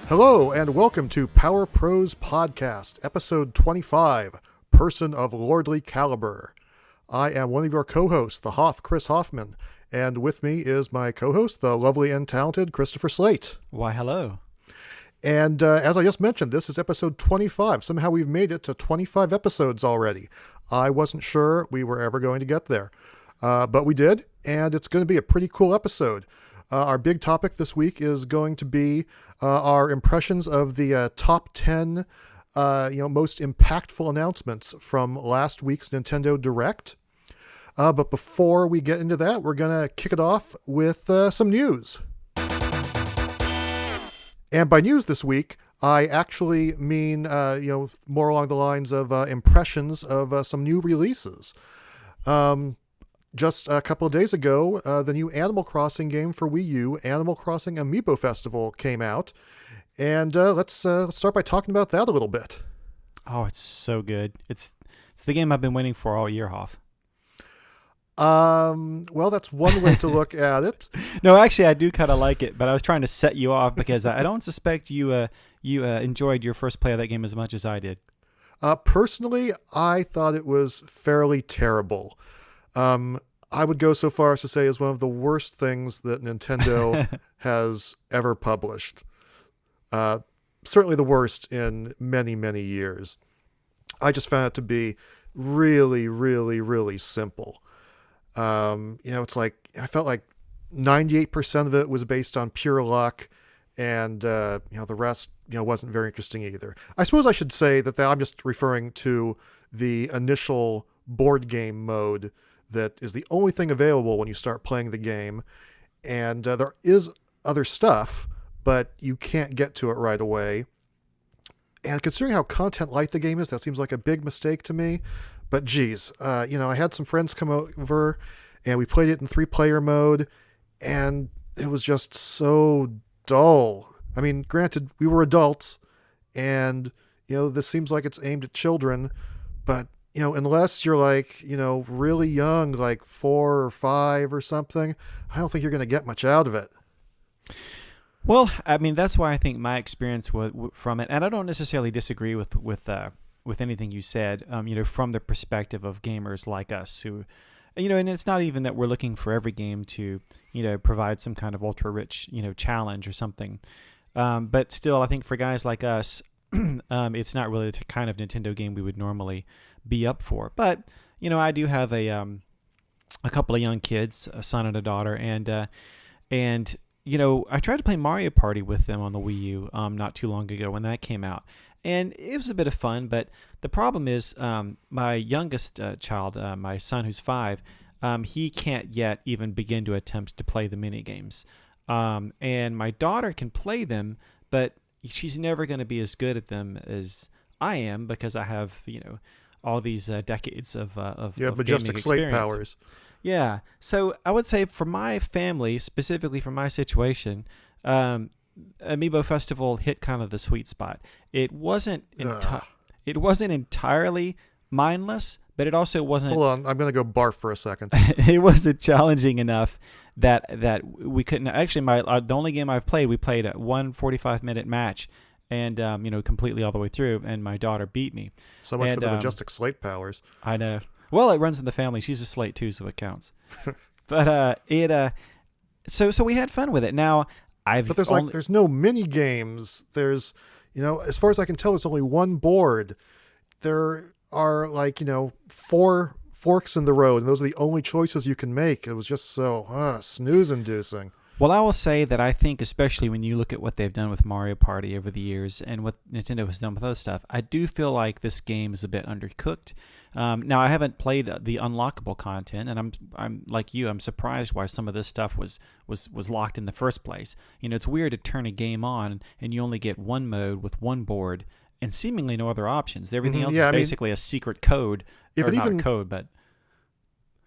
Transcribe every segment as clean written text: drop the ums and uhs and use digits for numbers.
Hello and welcome to Power Pros Podcast, episode 25, Person of Lordly Caliber. I am one of your co-hosts, the Hoff, Chris Hoffman, and with me is my co-host, the lovely and talented Christopher Slate. Why, hello. And as I just mentioned, this is episode 25. Somehow we've made it to 25 episodes already. I wasn't sure we were ever going to get there, but we did, and it's going to be a pretty cool episode. Our big topic this week is going to be our impressions of the top 10 most impactful announcements from last week's Nintendo Direct. But before we get into that, we're going to kick it off with some news. And by news this week, I actually mean more along the lines of impressions of some new releases. Just a couple of days ago, the new Animal Crossing game for Wii U, Animal Crossing Amiibo Festival, came out. And let's start by talking about that a little bit. Oh, it's so good. It's the game I've been waiting for all year, Hoff. Well, that's one way to look at it. No, actually, I do kind of like it, but I was trying to set you off because I don't suspect you enjoyed your first play of that game as much as I did. Personally, I thought it was fairly terrible. I would go so far as to say it's one of the worst things that Nintendo has ever published. Certainly the worst in many, many years. I just found it to be really, really, really simple. It's like, I felt like 98% of it was based on pure luck, and, the rest, wasn't very interesting either. I suppose I should say that I'm just referring to the initial board game mode that is the only thing available when you start playing the game. And there is other stuff, but you can't get to it right away. And considering how content light the game is, that seems like a big mistake to me. But geez, I had some friends come over and we played it in 3-player mode, and it was just so dull. I mean, granted, we were adults, and, this seems like it's aimed at children, but, unless you're like, really young, like 4 or 5 or something, I don't think you're going to get much out of it. Well, I mean, that's why I think my experience from it, and I don't necessarily disagree with anything you said, from the perspective of gamers like us who, and it's not even that we're looking for every game to, provide some kind of ultra rich, challenge or something. But still, I think for guys like us, it's not really the kind of Nintendo game we would normally be up for. But, I do have a couple of young kids, a son and a daughter, and I tried to play Mario Party with them on the Wii U not too long ago when that came out. And it was a bit of fun, but the problem is my youngest child, my son who's 5, he can't yet even begin to attempt to play the mini games. And my daughter can play them, but she's never going to be as good at them as I am because I have, all these decades of majestic slate powers. Yeah. So I would say for my family, specifically for my situation, Amiibo Festival hit kind of the sweet spot. It wasn't entirely mindless, but it also wasn't. Hold on, I'm going to go barf for a second. It wasn't challenging enough that we couldn't. Actually, the only game I've played, we played a 45-minute match, and completely all the way through, and my daughter beat me. So much for the majestic slate powers. I know. Well, it runs in the family. She's a slate too, so it counts. But so we had fun with it. Now But there's no mini games. There's, as far as I can tell, there's only one board. There are 4 forks in the road, and those are the only choices you can make. It was just so snooze-inducing. Well, I will say that I think, especially when you look at what they've done with Mario Party over the years and what Nintendo has done with other stuff, I do feel like this game is a bit undercooked. Now, I haven't played the unlockable content, and I'm like you. I'm surprised why some of this stuff was locked in the first place. It's weird to turn a game on and you only get one mode with one board and seemingly no other options. Everything else is basically a secret code, or not a code, but.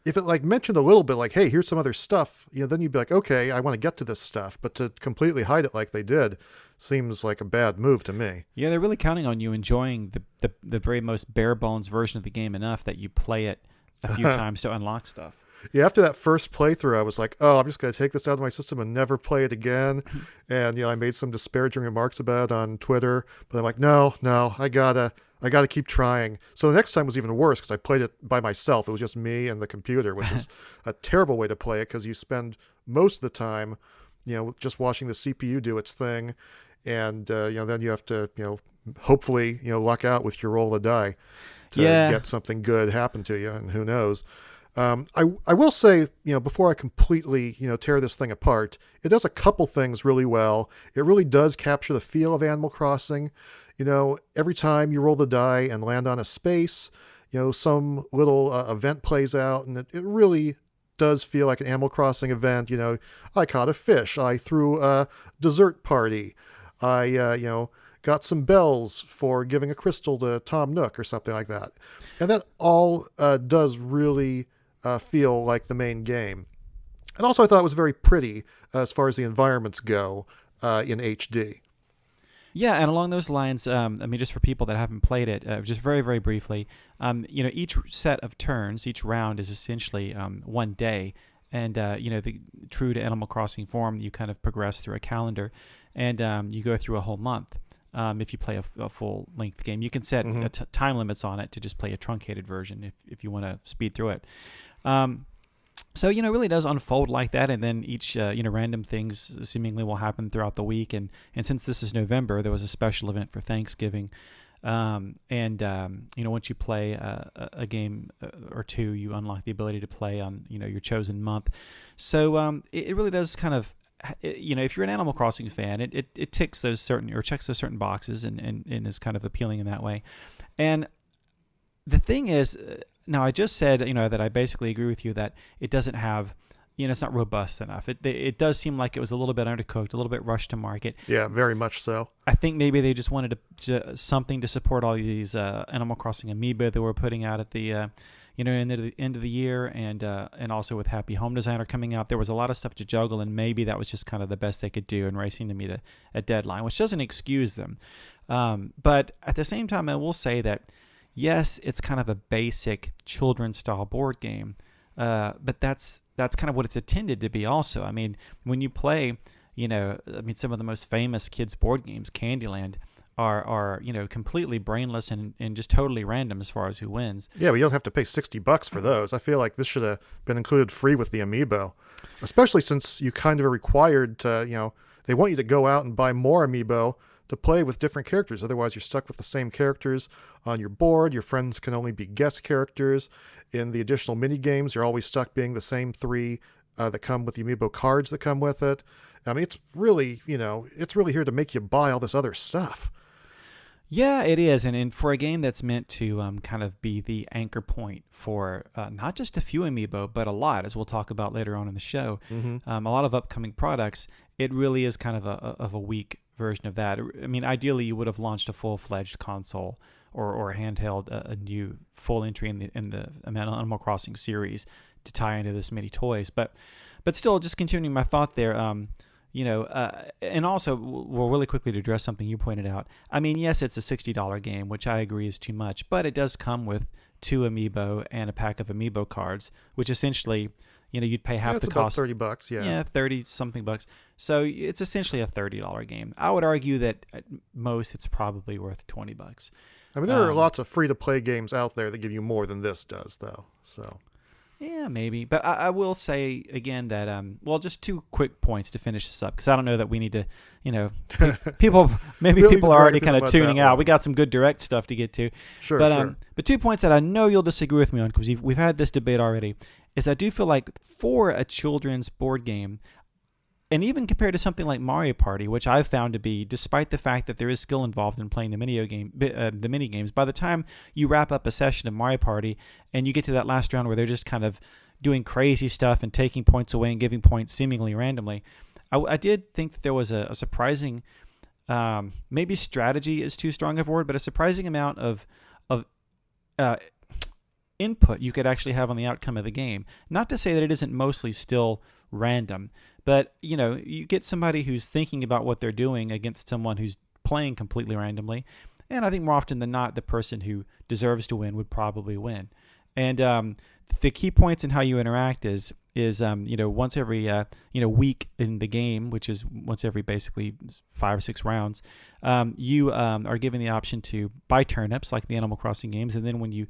If it mentioned a little bit hey, here's some other stuff, then you'd be like, okay, I want to get to this stuff. But to completely hide it like they did seems like a bad move to me. Yeah, they're really counting on you enjoying the very most bare bones version of the game enough that you play it a few times to unlock stuff. Yeah, after that first playthrough, I was like, oh, I'm just going to take this out of my system and never play it again. And, I made some disparaging remarks about it on Twitter, but I'm like, no, I gotta keep trying. So the next time was even worse because I played it by myself. It was just me and the computer, which is a terrible way to play it because you spend most of the time, just watching the CPU do its thing. And, then you have to, hopefully, luck out with your roll of die to get something good happen to you. And who knows? I will say, before I completely, tear this thing apart, it does a couple things really well. It really does capture the feel of Animal Crossing. Every time you roll the die and land on a space, some little event plays out, and it really does feel like an Animal Crossing event. I caught a fish. I threw a dessert party. I, got some bells for giving a crystal to Tom Nook or something like that. And that all does really feel like the main game. And also I thought it was very pretty as far as the environments go in HD. Yeah, and along those lines, just for people that haven't played it, just very, very briefly, each set of turns, each round is essentially one day. And, true to Animal Crossing form, you kind of progress through a calendar, and you go through a whole month. If you play a full-length game, you can set time limits on it to just play a truncated version if you want to speed through it. So, it really does unfold like that, and then each, random things seemingly will happen throughout the week. And since this is November, there was a special event for Thanksgiving. Once you play a game or two, you unlock the ability to play on, your chosen month. So it really does kind of, if you're an Animal Crossing fan, it ticks those certain, or checks those certain boxes and is kind of appealing in that way. And the thing is, now I just said, that I basically agree with you that it doesn't have, it's not robust enough. It does seem like it was a little bit undercooked, a little bit rushed to market. Yeah, very much so. I think maybe they just wanted to something to support all these Animal Crossing amiibo that we're putting out at the in the end of the year, and also with Happy Home Designer coming out, there was a lot of stuff to juggle, and maybe that was just kind of the best they could do in racing to meet a deadline, which doesn't excuse them. But at the same time, I will say that yes, it's kind of a basic children's style board game, but that's kind of what it's intended to be also. I mean, when you play, some of the most famous kids board games, Candyland, are completely brainless and just totally random as far as who wins. Yeah, but you don't have to pay $60 for those. I feel like this should have been included free with the amiibo, especially since you kind of are required to, they want you to go out and buy more amiibo to play with different characters. Otherwise, you're stuck with the same characters on your board. Your friends can only be guest characters. In the additional mini games, you're always stuck being the same three that come with the amiibo cards that come with it. I mean, it's really, it's really here to make you buy all this other stuff. Yeah, it is. And for a game that's meant to kind of be the anchor point for not just a few amiibo, but a lot, as we'll talk about later on in the show, a lot of upcoming products, it really is kind of a weak version of that. I mean, ideally, you would have launched a full-fledged console or handheld, a new full entry in the Animal Crossing series to tie into this many toys. But still, just continuing my thought there, and also, well, really quickly to address something you pointed out. I mean, yes, it's a $60 game, which I agree is too much, but it does come with 2 amiibo and a pack of amiibo cards, which essentially, you'd pay half the cost. About $30, yeah. Yeah, 30 something bucks. So it's essentially a $30 game. I would argue that at most it's probably worth $20. I mean, there are lots of free-to-play games out there that give you more than this does, though. So. Yeah, maybe. But I will say again that, just 2 quick points to finish this up, because I don't know that we need to, people are already kind of tuning out. We got some good direct stuff to get to. Sure, but 2 points that I know you'll disagree with me on, because we've had this debate already, is I do feel like for a children's board game, and even compared to something like Mario Party, which I've found to be, despite the fact that there is skill involved in playing the mini games, by the time you wrap up a session of Mario Party and you get to that last round where they're just kind of doing crazy stuff and taking points away and giving points seemingly randomly, I did think that there was a surprising, maybe strategy is too strong of a word, but a surprising amount of input you could actually have on the outcome of the game. Not to say that it isn't mostly still random, but you get somebody who's thinking about what they're doing against someone who's playing completely randomly, and I think more often than not the person who deserves to win would probably win. And the key points in how you interact is once every week in the game, which is once every basically 5 or 6 rounds, you are given the option to buy turnips like the Animal Crossing games, and then when you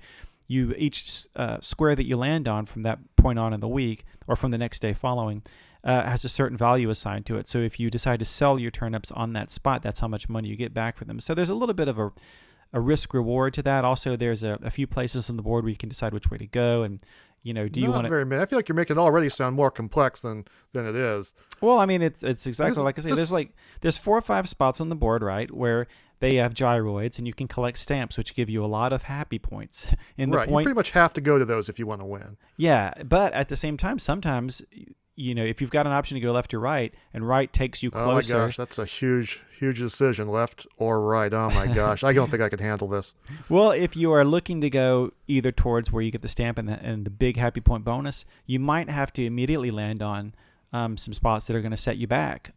each square that you land on from that point on in the week or from the next day following has a certain value assigned to it. So if you decide to sell your turnips on that spot, that's how much money you get back for them. So there's a little bit of a risk reward to that. Also, there's a few places on the board where you can decide which way to go, and do you want to? Very many. I feel like you're making it already sound more complex than it is. Well, I mean, it's exactly like I say. There's 4 or 5 spots on the board, right, where they have gyroids, and you can collect stamps, which give you a lot of happy points. You pretty much have to go to those if you want to win. Yeah, but at the same time, sometimes if you've got an option to go left or right, and right takes you closer. Oh my gosh, that's a huge decision, left or right. Oh my gosh, I don't think I could handle this. Well, if you are looking to go either towards where you get the stamp and the big happy point bonus, you might have to immediately land on some spots that are going to set you back.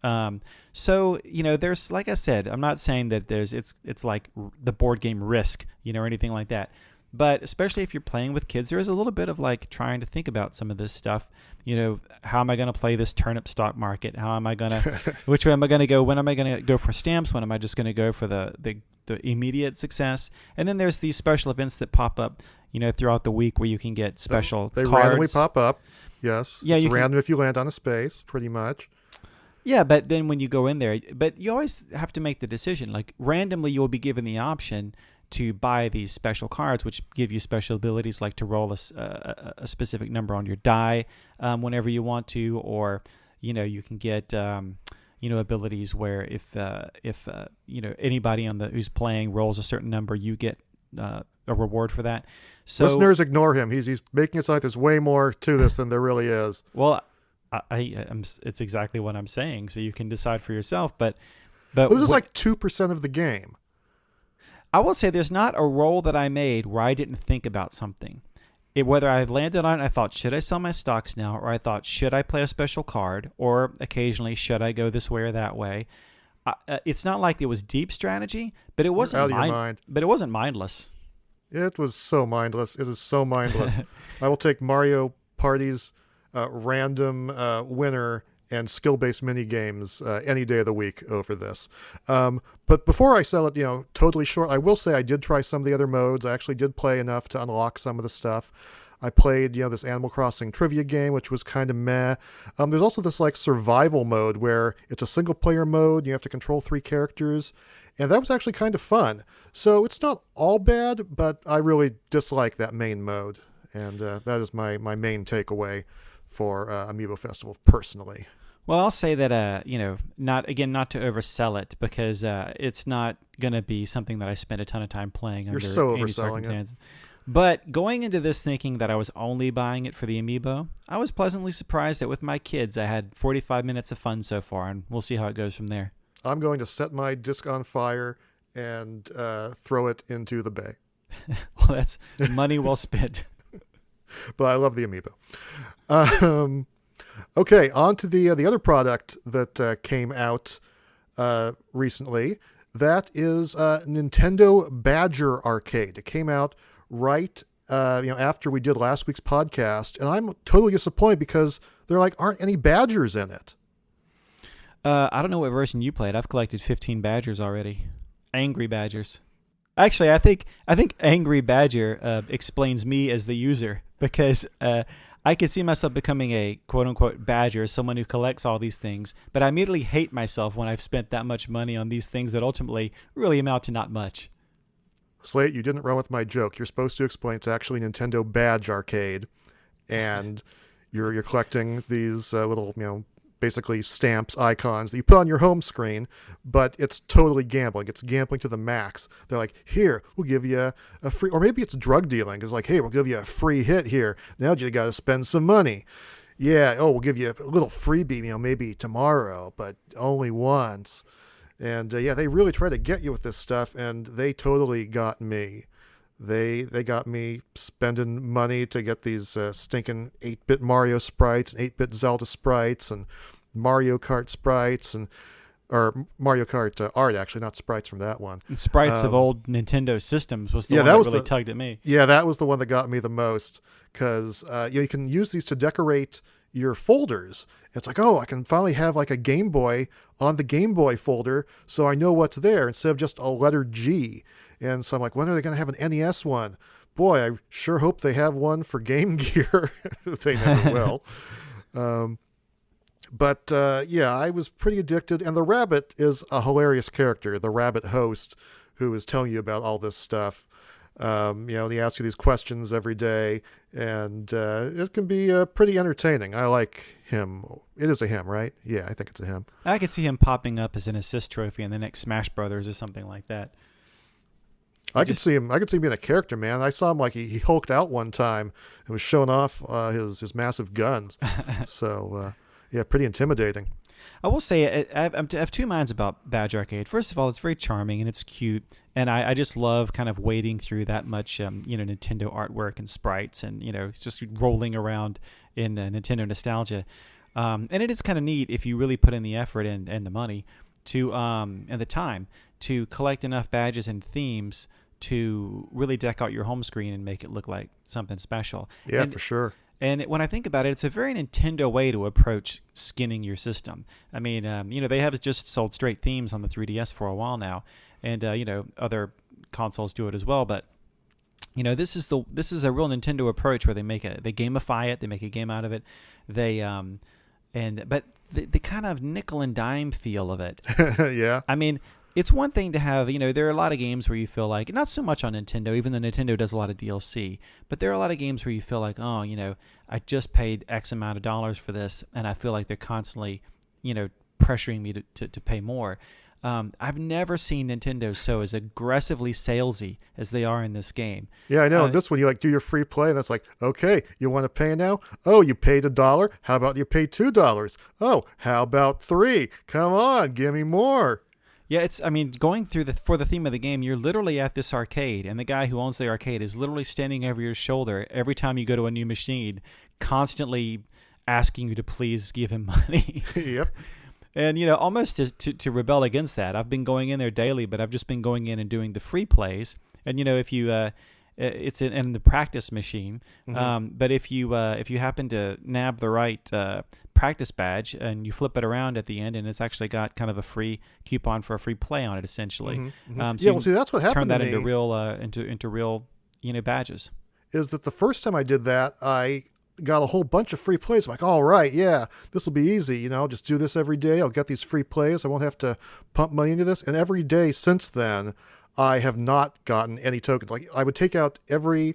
So there's, like I said, I'm not saying that it's like the board game Risk, or anything like that. But especially if you're playing with kids, there is a little bit of like trying to think about some of this stuff. How am I going to play this turnip stock market? How am I going to, which way am I going to go? When am I going to go for stamps? When am I just going to go for the immediate success? And then there's these special events that pop up, throughout the week where you can get special they cards. Randomly pop up. Yes. Yeah. It's random if you land on a space, pretty much. Yeah, but then when you go in there, but you always have to make the decision. Like randomly, you'll be given the option to buy these special cards, which give you special abilities like to roll a specific number on your die whenever you want to, or you can get abilities where if anybody who's playing rolls a certain number, you get a reward for that. So listeners, ignore him. He's making it sound like there's way more to this than there really is. Well, it's exactly what I'm saying. So you can decide for yourself, but this is like 2% of the game. I will say there's not a roll that I made where I didn't think about something. Whether I landed on it, I thought, should I sell my stocks now? Or I thought, should I play a special card? Or occasionally, should I go this way or that way? It's not like it was deep strategy, but it wasn't out of your mind. But it wasn't mindless. It was so mindless. It is so mindless. I will take Mario Party's random winner and skill-based mini games any day of the week over this. But before I sell it, totally short, I will say I did try some of the other modes. I actually did play enough to unlock some of the stuff. I played, this Animal Crossing trivia game, which was kind of meh. There's also this like survival mode where it's a single-player mode. You have to control 3 characters, and that was actually kind of fun. So it's not all bad, but I really dislike that main mode, and that is my main takeaway for Amiibo Festival personally. Well, I'll say that, not to oversell it, because it's not going to be something that I spend a ton of time playing under any circumstances. But going into this thinking that I was only buying it for the Amiibo, I was pleasantly surprised that with my kids, I had 45 minutes of fun so far, and we'll see how it goes from there. I'm going to set my disc on fire and throw it into the bay. Well, that's money well spent. But I love the Amiibo. Okay, on to the other product that came out recently. That is Nintendo Badger Arcade. It came out right after we did last week's podcast, and I'm totally disappointed because there aren't any badgers in it. I don't know what version you played. I've collected 15 badgers already. Angry badgers. Actually, I think Angry Badger explains me as the user, because I could see myself becoming a quote-unquote badger, someone who collects all these things, but I immediately hate myself when I've spent that much money on these things that ultimately really amount to not much. Slate, you didn't run with my joke. You're supposed to explain it's actually Nintendo Badge Arcade, and you're collecting these little, basically stamps, icons that you put on your home screen, but it's totally gambling. It's gambling to the max. They're like, here, we'll give you a free, or maybe it's drug dealing. It's like, hey, we'll give you a free hit here. Now you got to spend some money. Yeah, we'll give you a little freebie, maybe tomorrow, but only once. And they really try to get you with this stuff, and they totally got me. They got me spending money to get these stinking 8-bit Mario sprites and 8-bit Zelda sprites and Mario Kart sprites, and or Mario Kart art, actually, not sprites from that one. And sprites of old Nintendo systems was the one that that was really tugged at me. Yeah, that was the one that got me the most, because you can use these to decorate your folders. It's like, oh, I can finally have like a Game Boy on the Game Boy folder, so I know what's there instead of just a letter G. And so I'm like, when are they going to have an NES one? Boy, I sure hope they have one for Game Gear. They never will. But yeah, I was pretty addicted. And the rabbit is a hilarious character, the rabbit host, who is telling you about all this stuff. He asks you these questions every day, and it can be pretty entertaining. I like him. It is a him, right? Yeah, I think it's a him. I could see him popping up as an assist trophy in the next Smash Brothers or something like that. I could see him being a character, man. I saw him like he hulked out one time and was showing off his massive guns. So yeah, pretty intimidating. I will say I have two minds about Badge Arcade. First of all, it's very charming and it's cute, and I just love kind of wading through that much Nintendo artwork and sprites, and just rolling around in Nintendo nostalgia. And it is kind of neat if you really put in the effort and the money to and the time to collect enough badges and themes to really deck out your home screen and make it look like something special. Yeah, for sure. And when I think about it, it's a very Nintendo way to approach skinning your system. I mean, they have just sold straight themes on the 3DS for a while now, and other consoles do it as well. But this is a real Nintendo approach where they gamify it, they make a game out of it, but the kind of nickel and dime feel of it. Yeah. I mean, it's one thing to have, there are a lot of games where you feel like, not so much on Nintendo, even though Nintendo does a lot of DLC, but there are a lot of games where you feel like, oh, I just paid X amount of dollars for this, and I feel like they're constantly, pressuring me to pay more. I've never seen Nintendo so as aggressively salesy as they are in this game. Yeah, I know. This one, you do your free play, and it's like, okay, you want to pay now? Oh, you paid $1. How about you pay $2? Oh, how about $3? Come on, give me more. Yeah, going through for the theme of the game, you're literally at this arcade, and the guy who owns the arcade is literally standing over your shoulder every time you go to a new machine, constantly asking you to please give him money. Yep. And, almost to rebel against that, I've been going in there daily, but I've just been going in and doing the free plays. And, if you, it's in the practice machine. Mm-hmm. But if you happen to nab the right practice badge and you flip it around at the end, and it's actually got kind of a free coupon for a free play on it, essentially. Mm-hmm. Mm-hmm. See, that's what happened. Turn that to into me. real into real badges. Is that the first time I did that, I got a whole bunch of free plays. I'm like, all right, yeah, this will be easy. I'll just do this every day. I'll get these free plays. I won't have to pump money into this. And every day since then, I have not gotten any tokens. Like, I would take out every,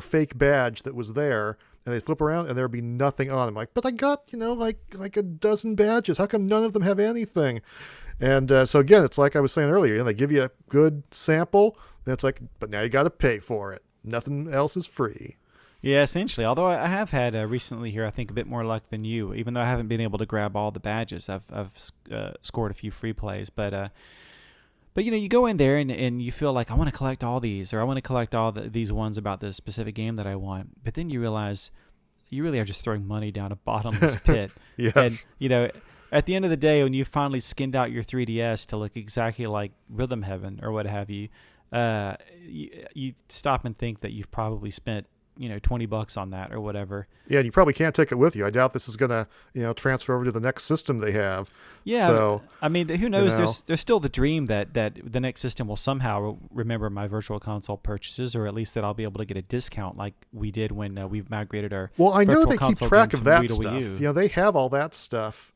fake badge that was there, and they'd flip around, and there'd be nothing on them. Like, but I got, like a dozen badges. How come none of them have anything? And so again, it's like I was saying earlier. They give you a good sample, then it's like, but now you got to pay for it. Nothing else is free. Yeah, essentially. Although I have had recently here, I think, a bit more luck than you. Even though I haven't been able to grab all the badges, I've scored a few free plays. But you go in there and you feel like, I want to collect all these, or I want to collect all these ones about this specific game that I want. But then you realize you really are just throwing money down a bottomless pit. Yes. And at the end of the day, when you finally skinned out your 3DS to look exactly like Rhythm Heaven or what have you, you stop and think that you've probably spent $20 on that or whatever. Yeah, and you probably can't take it with you. I doubt this is gonna, transfer over to the next system they have. Yeah, so I mean, who knows? There's still the dream that the next system will somehow remember my virtual console purchases, or at least that I'll be able to get a discount like we did when we migrated our. Well, I know virtual they keep console track games of from that Wii to stuff. Wii U. They have all that stuff,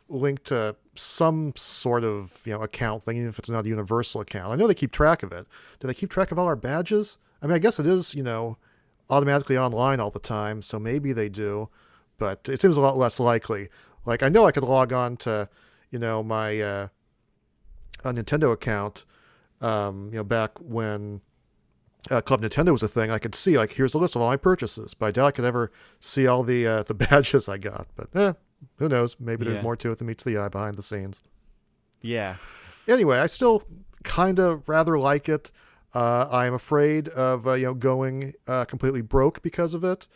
linked to some sort of account thing, even if it's not a universal account. I know they keep track of it. Do they keep track of all our badges? I mean, I guess it is, automatically online all the time, so maybe they do, but it seems a lot less likely. Like, I know I could log on to, my Nintendo account, back when Club Nintendo was a thing. I could see, like, here's a list of all my purchases, but I doubt I could ever see all the badges I got. But who knows? Maybe there's more to it than meets the eye behind the scenes. Yeah. Anyway, I still kind of rather like it. I'm afraid of going completely broke because of it,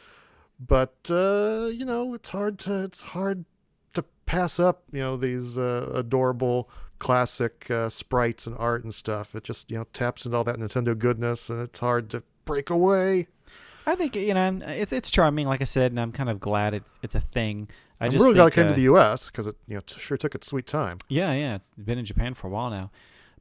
but it's hard to pass up, these adorable classic sprites and art and stuff. It just, taps into all that Nintendo goodness, and it's hard to break away. I think it's charming, like I said, and I'm kind of glad it's a thing. I'm really glad it came to the U.S. because it sure took its sweet time. Yeah, it's been in Japan for a while now,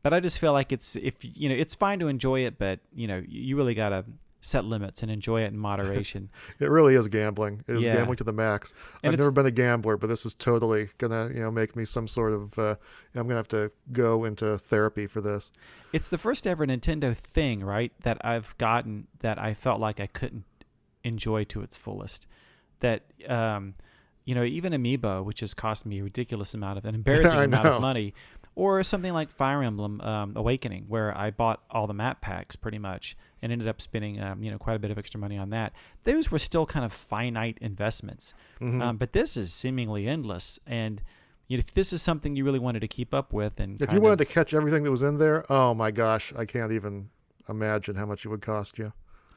but I just feel like it's fine to enjoy it, but you really gotta set limits and enjoy it in moderation. It really is gambling. It is gambling to the max. And I've never been a gambler, but this is totally gonna make me some sort of. I'm gonna have to go into therapy for this. It's the first ever Nintendo thing, right, that I've gotten that I felt like I couldn't enjoy to its fullest. That even Amiibo, which has cost me a ridiculous amount of an embarrassing amount of money, or something like Fire Emblem Awakening, where I bought all the map packs pretty much and ended up spending quite a bit of extra money on that. Those were still kind of finite investments, but this is seemingly endless. And if this is something you really wanted to keep up with, and if you wanted to catch everything that was in there, oh my gosh, I can't even imagine how much it would cost you.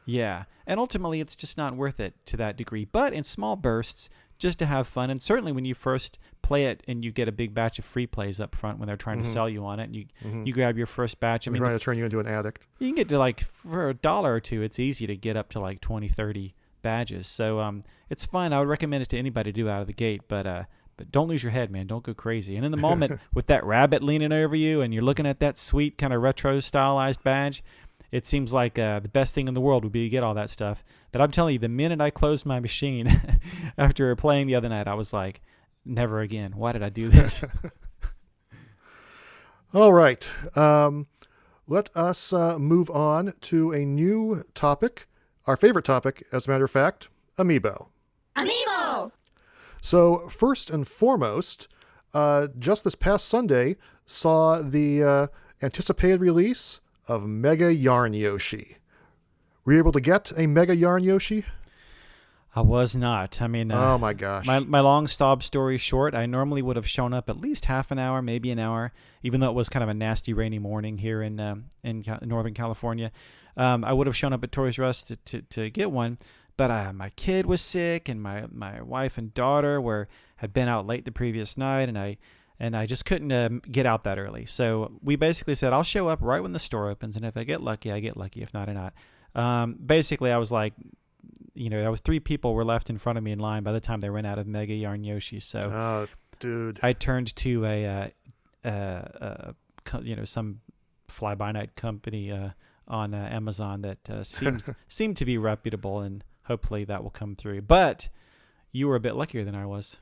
Yeah, and ultimately it's just not worth it to that degree, but in small bursts, just to have fun. And certainly when you first play it and you get a big batch of free plays up front when they're trying to sell you on it, and you grab your first batch. They're trying to turn you into an addict. You can get to for $1 or $2, it's easy to get up to 20, 30 badges. So it's fun. I would recommend it to anybody to do out of the gate, but don't lose your head, man. Don't go crazy. And in the moment with that rabbit leaning over you and you're looking at that sweet kind of retro stylized badge, it seems like the best thing in the world would be to get all that stuff. But I'm telling you, the minute I closed my machine after playing the other night, I was like, never again. Why did I do this? All right. Let us move on to a new topic. Our favorite topic, as a matter of fact, Amiibo. Amiibo! So first and foremost, just this past Sunday saw the anticipated release of Mega Yarn Yoshi. Were you able to get a Mega Yarn Yoshi? I was not. I mean, oh my gosh. My long story short, I normally would have shown up at least half an hour, maybe an hour, even though it was kind of a nasty rainy morning here in Northern California. I would have shown up at Toys R Us to get one, but my kid was sick, and my wife and daughter had been out late the previous night, and I just couldn't get out that early. So we basically said, I'll show up right when the store opens, and if I get lucky, I get lucky. If not, I not. Basically, I was like, there was 3 people were left in front of me in line by the time they ran out of Mega Yarn Yoshi. So, dude, I turned to some fly-by-night company on Amazon that seemed to be reputable, and hopefully that will come through. But you were a bit luckier than I was.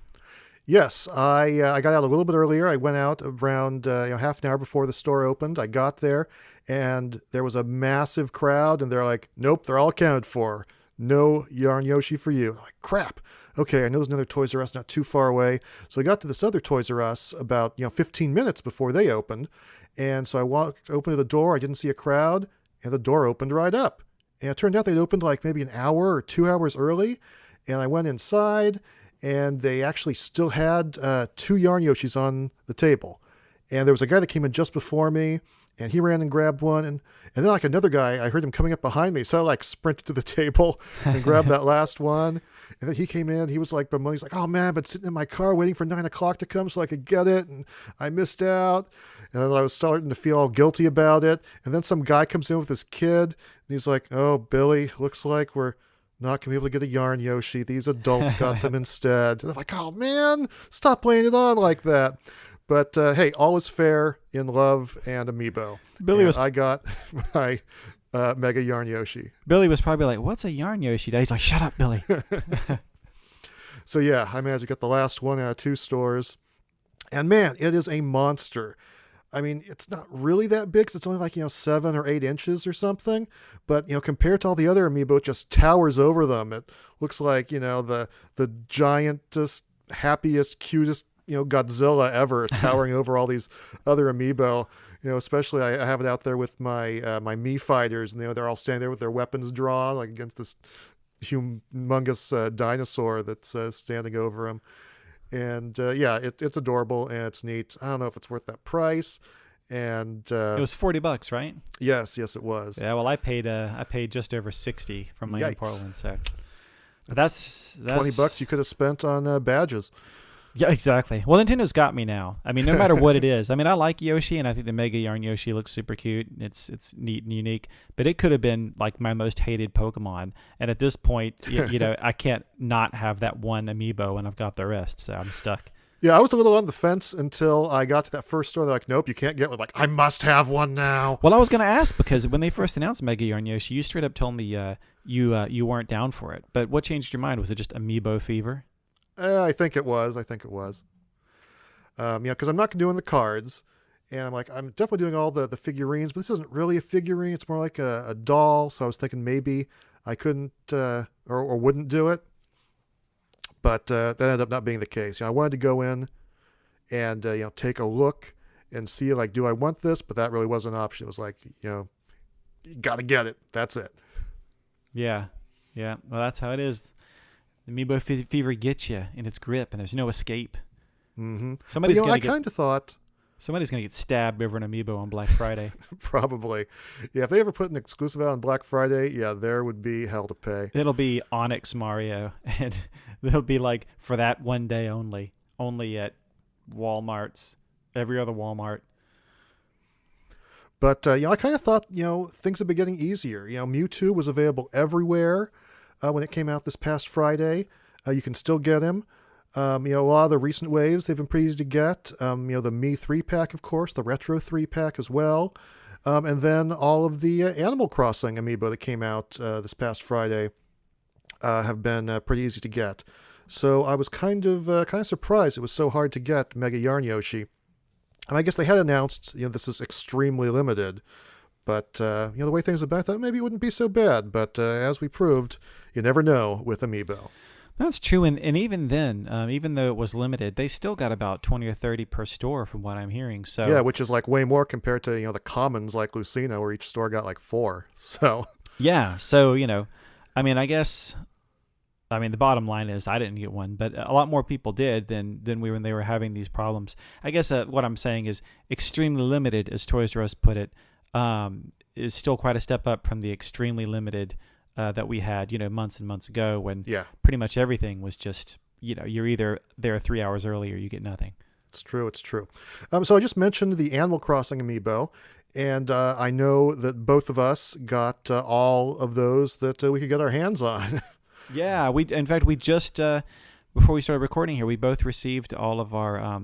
Yes, I got out a little bit earlier. I went out around half an hour before the store opened. I got there, and there was a massive crowd, and they're like, nope, they're all accounted for. No Yarn Yoshi for you. I'm like, crap. Okay, I know there's another Toys R Us not too far away. So I got to this other Toys R Us about 15 minutes before they opened. And so I opened the door. I didn't see a crowd, and the door opened right up. And it turned out they'd opened like maybe an hour or 2 hours early. And I went inside, and they actually still had 2 Yarn Yoshis on the table. And there was a guy that came in just before me, and he ran and grabbed one. And then like another guy, I heard him coming up behind me. So I sprinted to the table and grabbed that last one. And then he came in. He was like, he's like, oh man, I've been sitting in my car waiting for 9 o'clock to come so I could get it. And I missed out. And then I was starting to feel all guilty about it. And then some guy comes in with his kid. And he's like, oh, Billy, looks like we're not going to be able to get a Yarn Yoshi. These adults got them instead. And I'm like, oh man, stop playing it on like that. But hey, all is fair in love and Amiibo. I got my Mega Yarn Yoshi. Billy was probably like, what's a Yarn Yoshi? He's like, shut up, Billy. So yeah, I managed to get the last 1 out of 2 stores. And man, it is a monster. I mean, it's not really that big, 'cause it's only like, 7 or 8 inches or something. But, compared to all the other Amiibo, it just towers over them. It looks like, the giantest, happiest, cutest, Godzilla ever towering over all these other Amiibo. Especially I have it out there with my my Mii fighters, and they're all standing there with their weapons drawn, like against this humongous dinosaur that's standing over them. And it's adorable and it's neat. I don't know if it's worth that price. And it was $40, right? Yes, it was. Yeah, well, I paid just over $60 from my in Portland. So that's $20 you could have spent on badges. Yeah, exactly. Well, Nintendo's got me now. I mean, no matter what it is. I mean, I like Yoshi, and I think the Mega Yarn Yoshi looks super cute. It's neat and unique. But it could have been like my most hated Pokemon. And at this point, I can't not have that one amiibo, and I've got the rest, so I'm stuck. Yeah, I was a little on the fence until I got to that first store. They're like, nope, you can't get one. Like, I must have one now. Well, I was going to ask, because when they first announced Mega Yarn Yoshi, you straight up told me you weren't down for it. But what changed your mind? Was it just amiibo fever? I think it was. Because I'm not doing the cards. And I'm like, I'm definitely doing all the figurines, but this isn't really a figurine. It's more like a doll. So I was thinking maybe I couldn't or wouldn't do it. But that ended up not being the case. I wanted to go in and take a look and see, like, do I want this? But that really wasn't an option. It was like, you got to get it. That's it. Yeah. Well, that's how it is. The amiibo fever gets you in its grip, and there's no escape. Mm-hmm. I kind of thought somebody's going to get stabbed over an amiibo on Black Friday. Probably. Yeah, if they ever put an exclusive out on Black Friday, yeah, there would be hell to pay. It'll be Onyx Mario, and they'll be like, for that one day only at Walmart's, every other Walmart. But, I kind of thought, things have been getting easier. Mewtwo was available everywhere when it came out this past Friday. You can still get him. A lot of the recent waves, they've been pretty easy to get. The Me 3-pack, of course, the Retro 3-pack as well. And then all of the Animal Crossing amiibo that came out this past Friday have been pretty easy to get. So I was kind of surprised it was so hard to get Mega Yarn Yoshi. And I guess they had announced, this is extremely limited. But, the way things have been, I thought maybe it wouldn't be so bad. But as we proved, you never know with amiibo. That's true, and even then, even though it was limited, they still got about 20 or 30 per store from what I'm hearing. So yeah, which is like way more compared to the commons like Lucina, where each store got like 4. So yeah, so I guess, the bottom line is I didn't get one, but a lot more people did than when they were having these problems. I guess what I'm saying is extremely limited, as Toys R Us put it, is still quite a step up from the extremely limited that we had, months and months ago, when pretty much everything was just, you're either there 3 hours early or you get nothing. It's true. So I just mentioned the Animal Crossing amiibo, and I know that both of us got all of those that we could get our hands on. Yeah, we just, before we started recording here, we both received all of our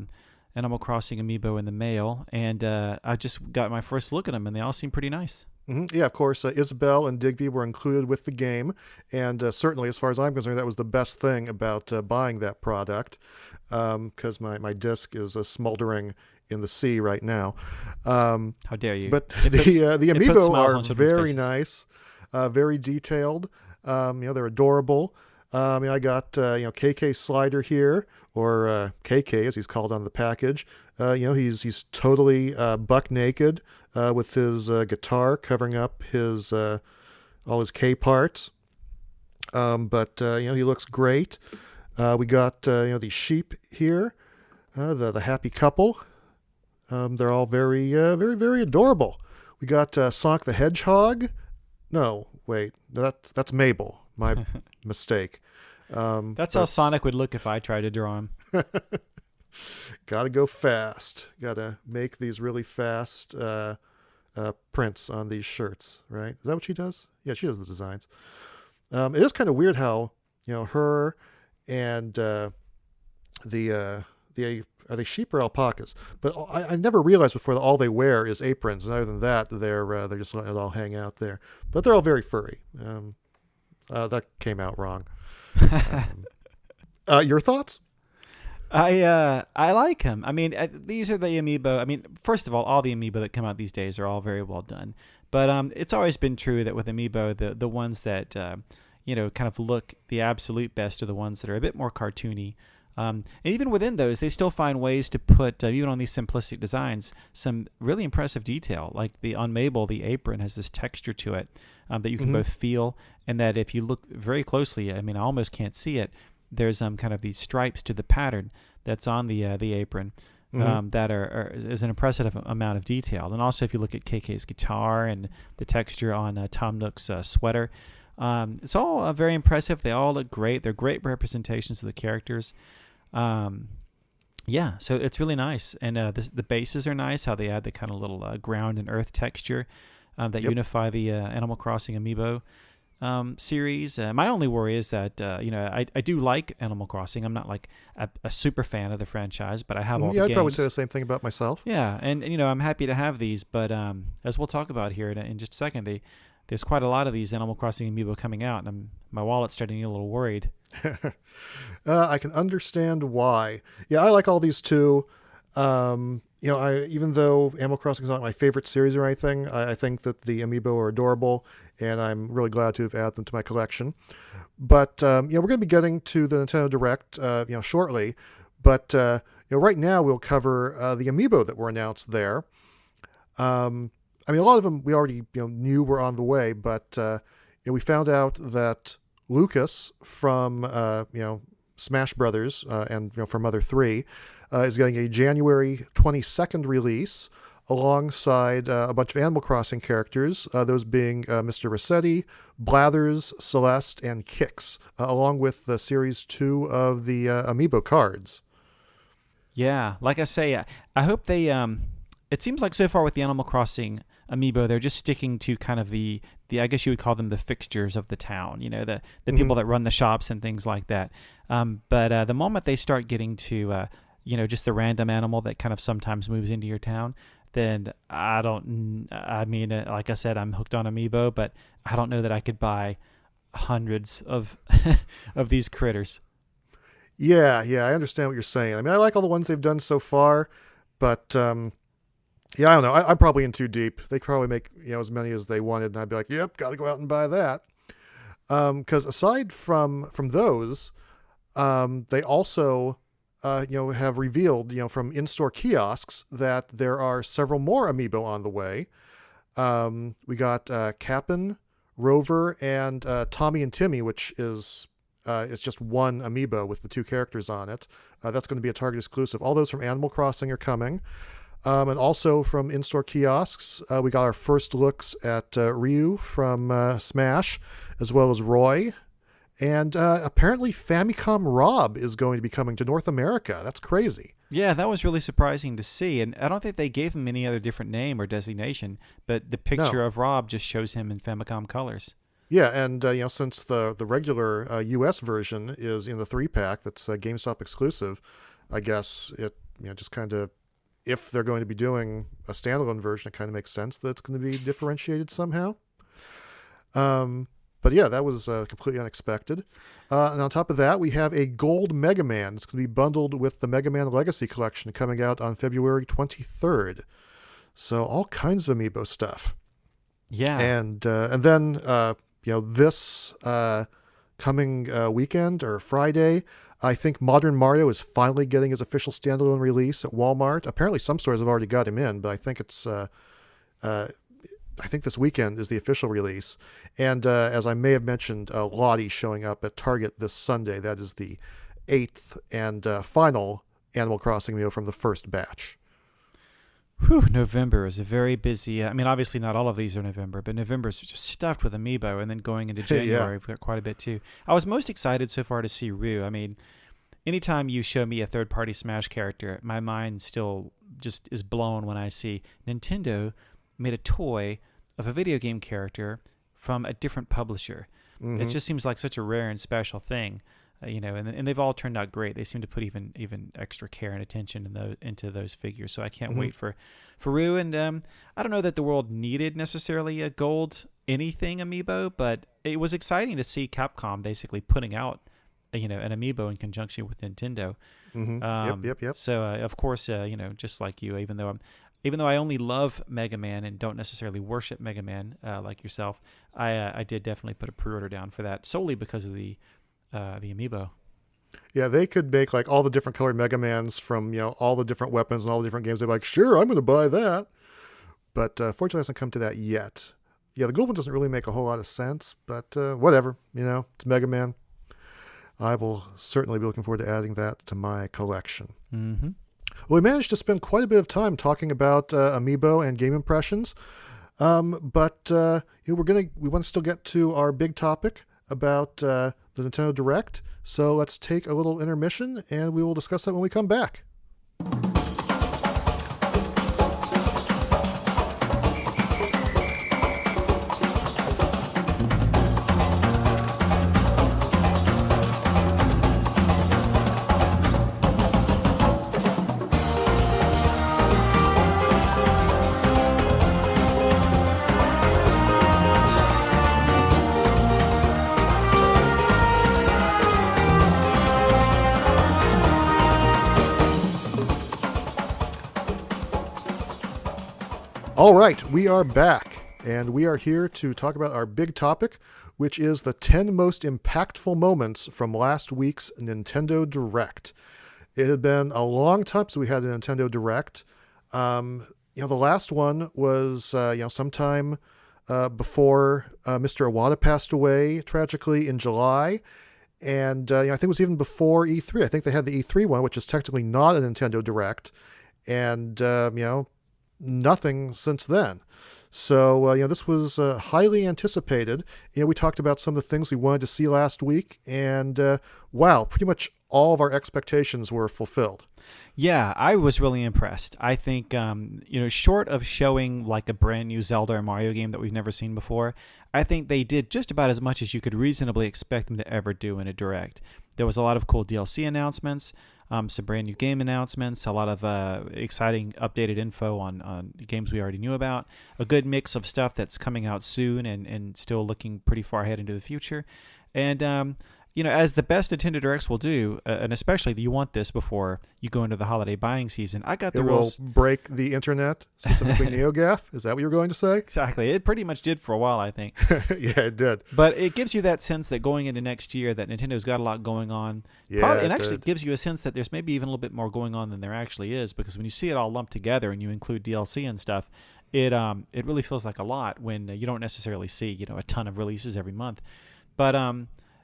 Animal Crossing amiibo in the mail, and I just got my first look at them, and they all seem pretty nice. Mm-hmm. Yeah, of course, Isabelle and Digby were included with the game, and certainly, as far as I'm concerned, that was the best thing about buying that product, because my disc is smoldering in the sea right now. How dare you? But the amiibo are very nice, very detailed. They're adorable. I got KK Slider here, or KK as he's called on the package. He's totally buck naked with his guitar covering up his all his K parts. But he looks great. We got these sheep here, the happy couple. They're all very very very adorable. We got Sonic the Hedgehog. No, wait, that's Mabel. My mistake. That's how Sonic would look if I tried to draw him. Gotta go fast. Gotta make these really fast prints on these shirts, right? Is that what she does? Yeah, she does the designs. It is kind of weird how her and the are they sheep or alpacas? But I never realized before that all they wear is aprons, and other than that, they're just letting it all hang out there. But they're all very furry. That came out wrong. Your thoughts? I like him. These are the amiibo. First of all the amiibo that come out these days are all very well done. But it's always been true that with amiibo, the ones that kind of look the absolute best are the ones that are a bit more cartoony. And even within those, they still find ways to put, even on these simplistic designs, some really impressive detail. Like on Mabel, the apron has this texture to it that you can both feel, and that if you look very closely, I almost can't see it, there's kind of these stripes to the pattern that's on the apron that is an impressive amount of detail. And also, if you look at KK's guitar and the texture on Tom Nook's sweater, it's all very impressive. They all look great. They're great representations of the characters. Yeah, so it's really nice, and the bases are nice. How they add the kind of little ground and earth texture that Yep. unify the Animal Crossing amiibo series. My only worry is that I do like Animal Crossing. I'm not like a super fan of the franchise, but I have all the Yeah, I'd probably say the games. same thing about myself. Yeah, and I'm happy to have these, but as we'll talk about here in just a second, there's quite a lot of these Animal Crossing amiibo coming out, and my wallet's starting to get a little worried. I can understand why. Yeah, I like all these too. I even though Animal Crossing is not my favorite series or anything, I think that the amiibo are adorable, and I'm really glad to have added them to my collection. But we're going to be getting to the Nintendo Direct, shortly. But right now we'll cover the amiibo that were announced there. A lot of them we already knew were on the way, but we found out that Lucas from Smash Brothers and from Mother 3 is getting a January 22nd release alongside a bunch of Animal Crossing characters, those being Mr. Rossetti, Blathers, Celeste, and Kix, along with the Series 2 of the Amiibo cards. Yeah, like I say, I hope they. It seems like so far with the Animal Crossing amiibo, they're just sticking to kind of the I guess you would call them the fixtures of the town. The people that run the shops and things like that. But the moment they start getting to just the random animal that kind of sometimes moves into your town, then I don't. I mean, like I said, I'm hooked on amiibo, but I don't know that I could buy hundreds of of these critters. Yeah, I understand what you're saying. I like all the ones they've done so far, but yeah, I don't know. I'm probably in too deep. They could probably make as many as they wanted, and I'd be like, "Yep, got to go out and buy that." Because aside from those, they also have revealed from in-store kiosks that there are several more amiibo on the way. We got Cap'n, Rover, and Tommy and Timmy, which is it's just one amiibo with the two characters on it. That's going to be a Target exclusive. All those from Animal Crossing are coming. And also from in-store kiosks, we got our first looks at Ryu from Smash, as well as Roy. And apparently Famicom Rob is going to be coming to North America. That's crazy. Yeah, that was really surprising to see. And I don't think they gave him any other different name or designation, but the picture No. of Rob just shows him in Famicom colors. Yeah, and since the regular U.S. version is in the 3-pack, that's GameStop exclusive, I guess it just kind of, if they're going to be doing a standalone version, it kind of makes sense that it's going to be differentiated somehow. But yeah, that was completely unexpected. And on top of that, we have a gold Mega Man. It's going to be bundled with the Mega Man Legacy Collection coming out on February 23rd. So all kinds of amiibo stuff. Yeah. And then this coming weekend or Friday, I think Modern Mario is finally getting his official standalone release at Walmart. Apparently, some stores have already got him in, but I think it's I think this weekend is the official release. And as I may have mentioned, Lottie showing up at Target this Sunday. That is the 8th and final Animal Crossing meal from the first batch. Whew, November is a very busy. Obviously not all of these are November, but November is just stuffed with amiibo, and then going into January, we've got quite a bit too. I was most excited so far to see Rue. Anytime you show me a third-party Smash character, my mind still just is blown when I see Nintendo made a toy of a video game character from a different publisher. Mm-hmm. It just seems like such a rare and special thing. And they've all turned out great. They seem to put even extra care and attention into those figures. So I can't wait for Rue. And I don't know that the world needed necessarily a gold anything amiibo, but it was exciting to see Capcom basically putting out an amiibo in conjunction with Nintendo. Mm-hmm. Yep. So of course, just like you, even though I only love Mega Man and don't necessarily worship Mega Man like yourself, I did definitely put a pre-order down for that solely because of the amiibo. Yeah, they could make like all the different colored Mega Mans from all the different weapons and all the different games. They're like, sure, I'm going to buy that. But fortunately, it hasn't come to that yet. Yeah, the gold one doesn't really make a whole lot of sense, but whatever. It's Mega Man. I will certainly be looking forward to adding that to my collection. Mm-hmm. Well, we managed to spend quite a bit of time talking about amiibo and game impressions, but we want to still get to our big topic about the Nintendo Direct. So let's take a little intermission, and we will discuss that when we come back. All right, we are back, and we are here to talk about our big topic, which is the 10 most impactful moments from last week's Nintendo Direct. It had been a long time since we had a Nintendo Direct. The last one was, sometime before Mr. Iwata passed away tragically in July. And I think it was even before E3. I think they had the E3 one, which is technically not a Nintendo Direct. And, nothing since then. So, this was highly anticipated. We talked about some of the things we wanted to see last week. And, wow, pretty much all of our expectations were fulfilled. Yeah, I was really impressed. I think, short of showing like a brand new Zelda or Mario game that we've never seen before, I think they did just about as much as you could reasonably expect them to ever do in a Direct. There was a lot of cool DLC announcements, some brand new game announcements, a lot of exciting updated info on games we already knew about, a good mix of stuff that's coming out soon and still looking pretty far ahead into the future. And, as the best Nintendo Directs will do, and especially you want this before you go into the holiday buying season, I got the rules. It will break the internet, specifically NeoGAF. Is that what you're going to say? Exactly. It pretty much did for a while, I think. Yeah, it did. But it gives you that sense that going into next year that Nintendo's got a lot going on. Yeah, and actually it gives you a sense that there's maybe even a little bit more going on than there actually is, because when you see it all lumped together and you include DLC and stuff, it really feels like a lot when you don't necessarily see, a ton of releases every month. But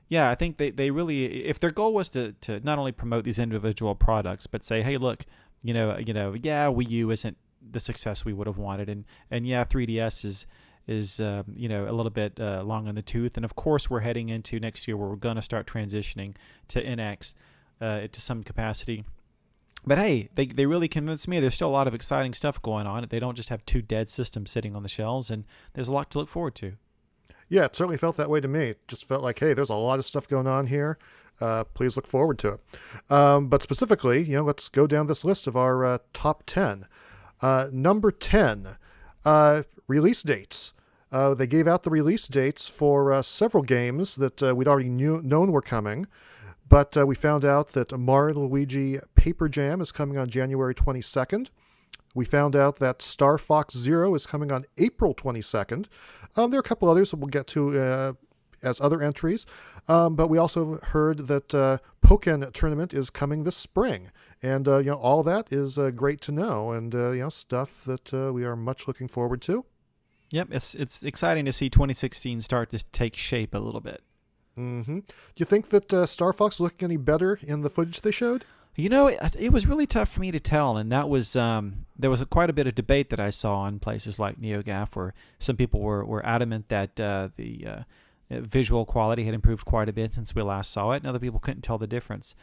yeah, I think they really, if their goal was to not only promote these individual products, but say, hey, look, yeah, Wii U isn't the success we would have wanted, and yeah, 3DS is a little bit long in the tooth, and of course we're heading into next year where we're going to start transitioning to NX to some capacity. But hey, they really convinced me there's still a lot of exciting stuff going on. They don't just have two dead systems sitting on the shelves, and there's a lot to look forward to. Yeah, it certainly felt that way to me. It just felt like, hey, there's a lot of stuff going on here. Please look forward to it. But specifically, let's go down this list of our top 10. Number 10, release dates. They gave out the release dates for several games that we'd already known were coming. But we found out that Mario & Luigi Paper Jam is coming on January 22nd. We found out that Star Fox Zero is coming on April 22nd. There are a couple others that we'll get to as other entries. But we also heard that Pokémon Tournament is coming this spring. And, all that is great to know and, stuff that we are much looking forward to. Yep, it's exciting to see 2016 start to take shape a little bit. Mm-hmm. Do you think that Star Fox is looking any better in the footage they showed? It was really tough for me to tell, and that was there was quite a bit of debate that I saw on places like NeoGAF, where some people were adamant that the visual quality had improved quite a bit since we last saw it, and other people couldn't tell the difference.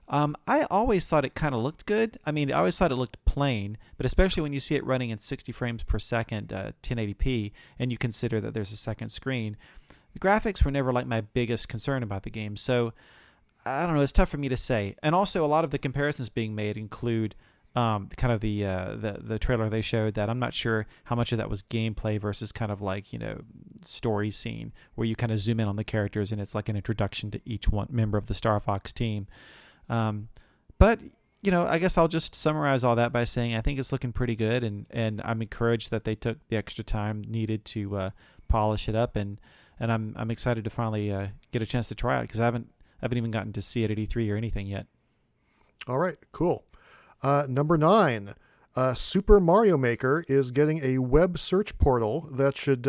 I always thought it kind of looked good. I mean, I always thought it looked plain, but especially when you see it running at 60 frames per second, 1080p, and you consider that there's a second screen, the graphics were never like my biggest concern about the game, so I don't know. It's tough for me to say. And also, a lot of the comparisons being made include kind of the trailer they showed that I'm not sure how much of that was gameplay versus kind of like, story scene where you kind of zoom in on the characters and it's like an introduction to each one member of the Star Fox team. But, I guess I'll just summarize all that by saying I think it's looking pretty good, and I'm encouraged that they took the extra time needed to polish it up, and I'm excited to finally get a chance to try it because I haven't even gotten to see it at E3 or anything yet. All right, cool. Number 9, Super Mario Maker is getting a web search portal that should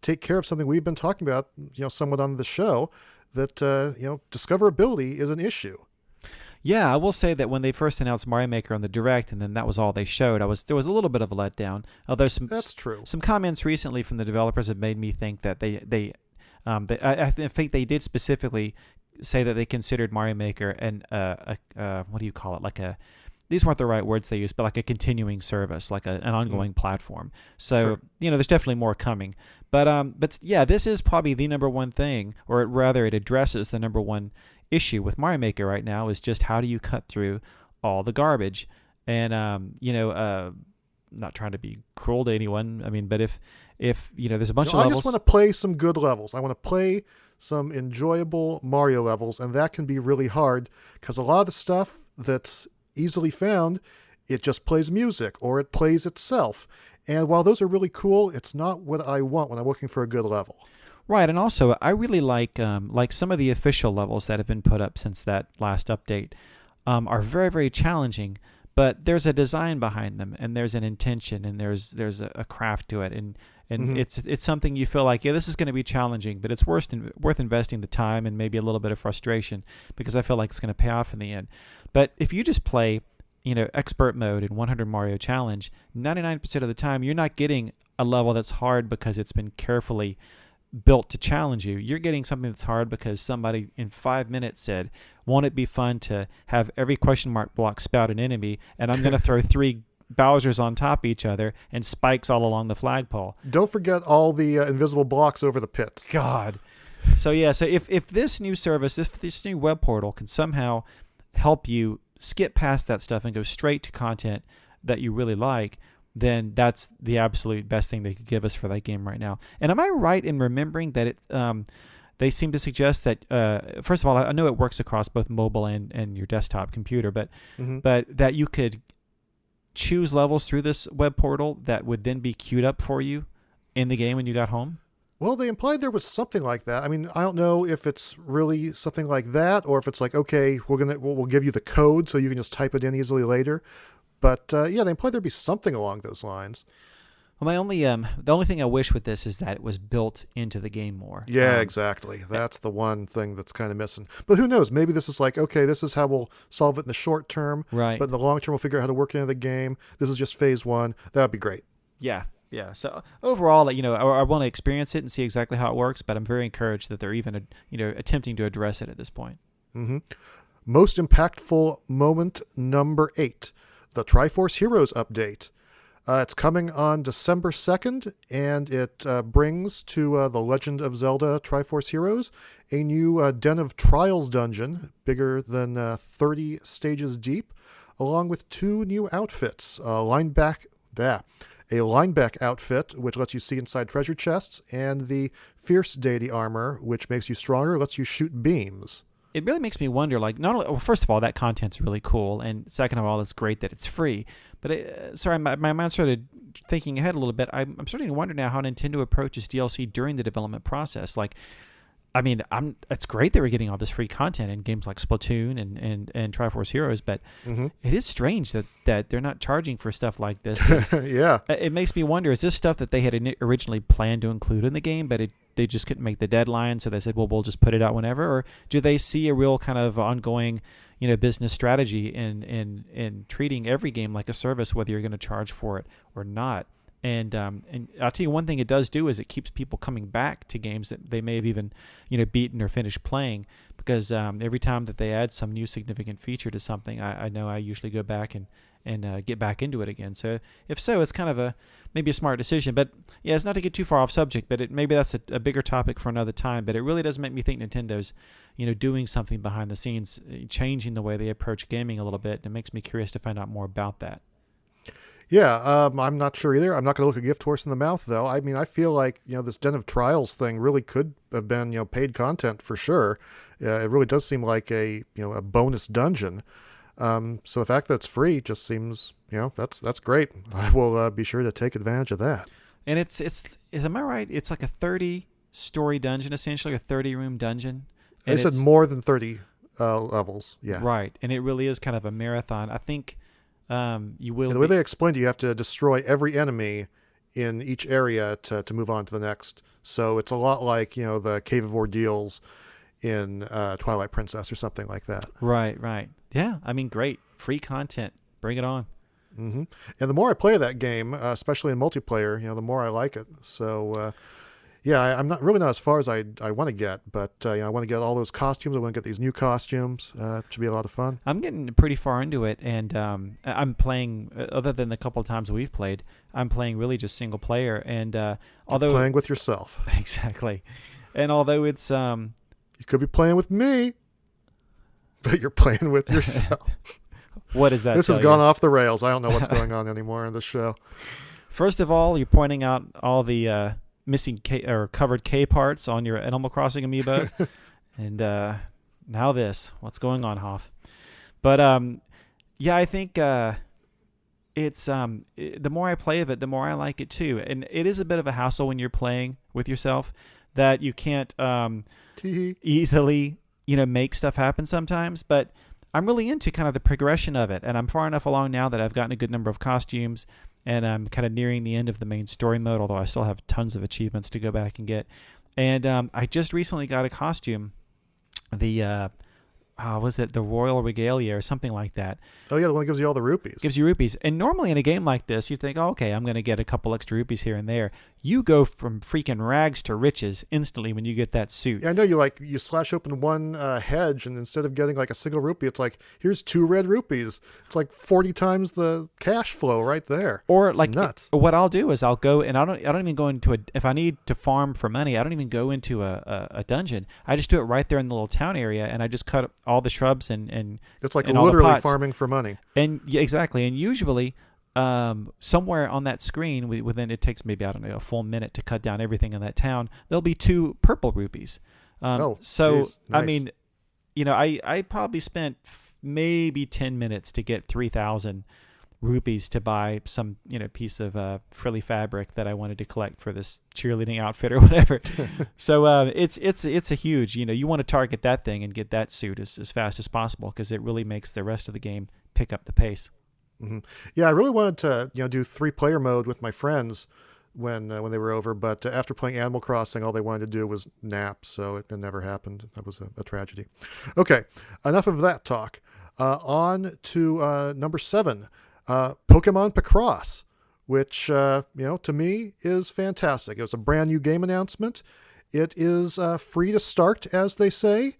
take care of something we've been talking about, somewhat on the show, that, discoverability is an issue. Yeah, I will say that when they first announced Mario Maker on the Direct, and then that was all they showed, there was a little bit of a letdown. Although that's true. Some comments recently from the developers have made me think that I think they did specifically say that they considered Mario Maker and what do you call it? These weren't the right words they used, but like a continuing service, like an ongoing platform. So, sure. There's definitely more coming. But yeah, this is probably the number one thing, or rather it addresses the number one issue with Mario Maker right now is just how do you cut through all the garbage? And, not trying to be cruel to anyone. I mean, but if there's a bunch of levels. I just want to play some good levels. I want to play some enjoyable Mario levels, and that can be really hard because a lot of the stuff that's easily found it just plays music or it plays itself. And while those are really cool, it's not what I want when I'm looking for a good level. Right, and also I really like some of the official levels that have been put up since that last update are very, very challenging. But there's a design behind them, and there's an intention, and there's a craft to it, and it's something you feel like, yeah, this is going to be challenging, but it's worth investing the time and maybe a little bit of frustration, because I feel like it's going to pay off in the end. But if you just play, expert mode in 100 Mario Challenge, 99% of the time you're not getting a level that's hard because it's been carefully built to challenge you. You're getting something that's hard because somebody in 5 minutes said, won't it be fun to have every question mark block spout an enemy, and I'm going to throw 3 Bowsers on top of each other and spikes all along the flagpole. Don't forget all the invisible blocks over the pit. God. So if this new service, if this new web portal can somehow help you skip past that stuff and go straight to content that you really like, then that's the absolute best thing they could give us for that game right now. And am I right in remembering that they seem to suggest that, first of all, I know it works across both mobile and your desktop computer, but that you could choose levels through this web portal that would then be queued up for you in the game when you got home? Well, they implied there was something like that. I mean, I don't know if it's really something like that, or if it's like, okay, we'll give you the code so you can just type it in easily later. But yeah, they implied there'd be something along those lines. Well, the only thing I wish with this is that it was built into the game more. Yeah, exactly. That's the one thing that's kind of missing. But who knows? Maybe this is like, okay, this is how we'll solve it in the short term. Right. But in the long term, we'll figure out how to work it into the game. This is just phase 1. That would be great. Yeah. Yeah. So overall, I want to experience it and see exactly how it works, but I'm very encouraged that they're even, attempting to address it at this point. Mm-hmm. Most impactful moment number 8, the Triforce Heroes update. It's coming on December 2nd, and it brings to the Legend of Zelda Triforce Heroes a new Den of Trials dungeon, bigger than 30 stages deep, along with 2 new outfits. A lineback outfit, which lets you see inside treasure chests, and the Fierce Deity armor, which makes you stronger, lets you shoot beams. It really makes me wonder, first of all, that content's really cool, and second of all, it's great that it's free. But my mind started thinking ahead a little bit. I'm starting to wonder now how Nintendo approaches DLC during the development process. It's great that we're getting all this free content in games like Splatoon and Triforce Heroes, but it is strange that they're not charging for stuff like this. Yeah. It makes me wonder, is this stuff that they had originally planned to include in the game, but they just couldn't make the deadline, so they said, well, we'll just put it out whenever? Or do they see a real kind of ongoing business strategy in treating every game like a service, whether you're going to charge for it or not? And I'll tell you one thing it does do is it keeps people coming back to games that they may have even beaten or finished playing, because every time that they add some new significant feature to something, I know I usually go back and get back into it again. So if so, it's kind of maybe a smart decision. But yeah, it's not to get too far off subject, but maybe that's a bigger topic for another time. But it really does make me think Nintendo's doing something behind the scenes, changing the way they approach gaming a little bit. And it makes me curious to find out more about that. Yeah, I'm not sure either. I'm not going to look a gift horse in the mouth, though. I mean, I feel like, this Den of Trials thing really could have been, paid content for sure. It really does seem like a bonus dungeon. So the fact that it's free just seems, that's great. I will be sure to take advantage of that. And am I right? It's like a 30-story dungeon, essentially, a 30-room dungeon. They said more than 30 levels. Yeah. Right. And it really is kind of a marathon. I think you will. And the way they explained it, you have to destroy every enemy in each area to move on to the next. So it's a lot like, the Cave of Ordeals in Twilight Princess or something like that. Right. Yeah, I mean, great. Free content. Bring it on. Mm-hmm. And the more I play that game, especially in multiplayer, the more I like it. So, yeah, I'm not as far as I want to get, but I want to get all those costumes. I want to get these new costumes. It should be a lot of fun. I'm getting pretty far into it, and I'm playing, other than the couple of times we've played, I'm playing really just single player. And although you're playing with yourself. Exactly. And although it's you could be playing with me, but you're playing with yourself. What is that? This has gone off the rails. I don't know what's going on anymore in this show. First of all, you're pointing out all the missing or covered K parts on your Animal Crossing amiibos, and now this. What's going on, Hoff? But yeah, I think the more I play of it, the more I like it too. And it is a bit of a hassle when you're playing with yourself that you can't easily, make stuff happen sometimes. But I'm really into kind of the progression of it, and I'm far enough along now that I've gotten a good number of costumes, and I'm kind of nearing the end of the main story mode, although I still have tons of achievements to go back and get. And I just recently got a costume, the was it the Royal Regalia or something like that? Oh yeah, the one that gives you all the rupees. Gives you rupees. And normally in a game like this, you think, oh, okay, I'm going to get a couple extra rupees here and there. You go from freaking rags to riches instantly when you get that suit. Yeah, I know you slash open one hedge, and instead of getting like a single rupee, it's like, here's 2 red rupees. It's like 40 times the cash flow right there. Or it's like nuts. What I'll do is I'll go, and I don't even go into if I need to farm for money, I don't even go into a dungeon. I just do it right there in the little town area, and I just cut all the shrubs and it's like and literally farming for money. And yeah, exactly. And usually somewhere on that screen within, it takes maybe, I don't know, a full minute to cut down everything in that town, there'll be 2 purple rupees. So geez, nice. I mean, I probably spent maybe 10 minutes to get 3,000 rupees to buy some piece of frilly fabric that I wanted to collect for this cheerleading outfit or whatever. So it's a huge, you want to target that thing and get that suit as fast as possible, because it really makes the rest of the game pick up the pace. Mm-hmm. Yeah, I really wanted to do 3-player mode with my friends when they were over, but after playing Animal Crossing, all they wanted to do was nap, so it never happened. That was a tragedy. Okay, enough of that talk. On to number 7, Pokemon Picross, which to me is fantastic. It was a brand new game announcement. It is free to start, as they say.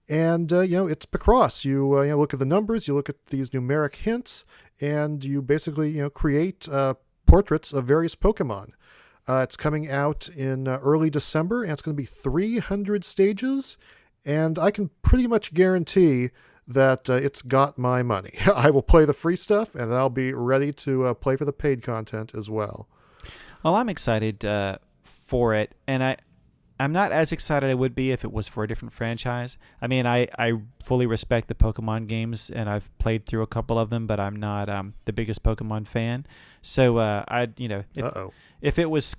And, it's Picross. You look at the numbers, you look at these numeric hints, and you basically, create portraits of various Pokemon. It's coming out in early December, and it's going to be 300 stages. And I can pretty much guarantee that it's got my money. I will play the free stuff, and I'll be ready to play for the paid content as well. Well, I'm excited for it, and I'm not as excited I would be if it was for a different franchise. I mean, I fully respect the Pokemon games, and I've played through a couple of them, but I'm not the biggest Pokemon fan. So if it was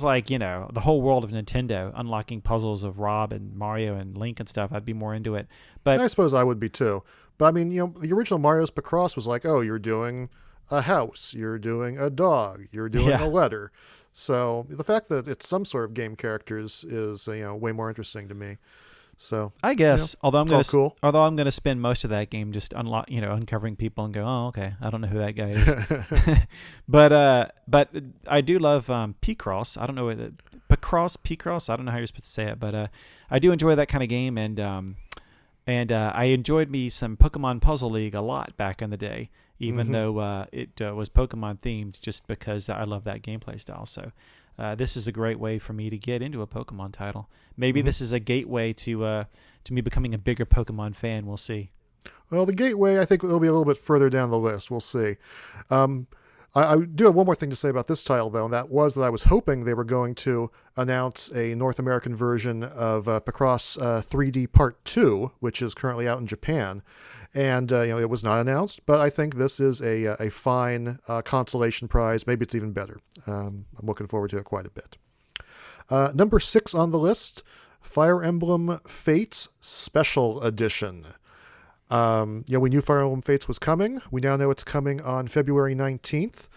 like the whole world of Nintendo, unlocking puzzles of Rob and Mario and Link and stuff, I'd be more into it. But I suppose I would be too. But I mean, the original Mario's Picross was like, oh, you're doing a house, you're doing a dog, you're doing a letter. So the fact that it's some sort of game characters is way more interesting to me. So I guess, although I'm going to spend most of that game just uncovering people and go, oh, okay, I don't know who that guy is. But I do love Picross. I don't know whether Picross. I don't know how you're supposed to say it, but I do enjoy that kind of game, and I enjoyed me some Pokemon Puzzle League a lot back in the day, even though it was Pokemon themed, just because I love that gameplay style. So this is a great way for me to get into a Pokemon title. Maybe this is a gateway to me becoming a bigger Pokemon fan. We'll see. Well, the gateway, I think, will be a little bit further down the list. We'll see. I do have one more thing to say about this title, though, and that was that I was hoping they were going to announce a North American version of Picross 3D Part 2, which is currently out in Japan. And, it was not announced, but I think this is a fine consolation prize. Maybe it's even better. I'm looking forward to it quite a bit. Number 6 on the list, Fire Emblem Fates Special Edition. We knew Fire Emblem Fates was coming. We now know it's coming on February 19th.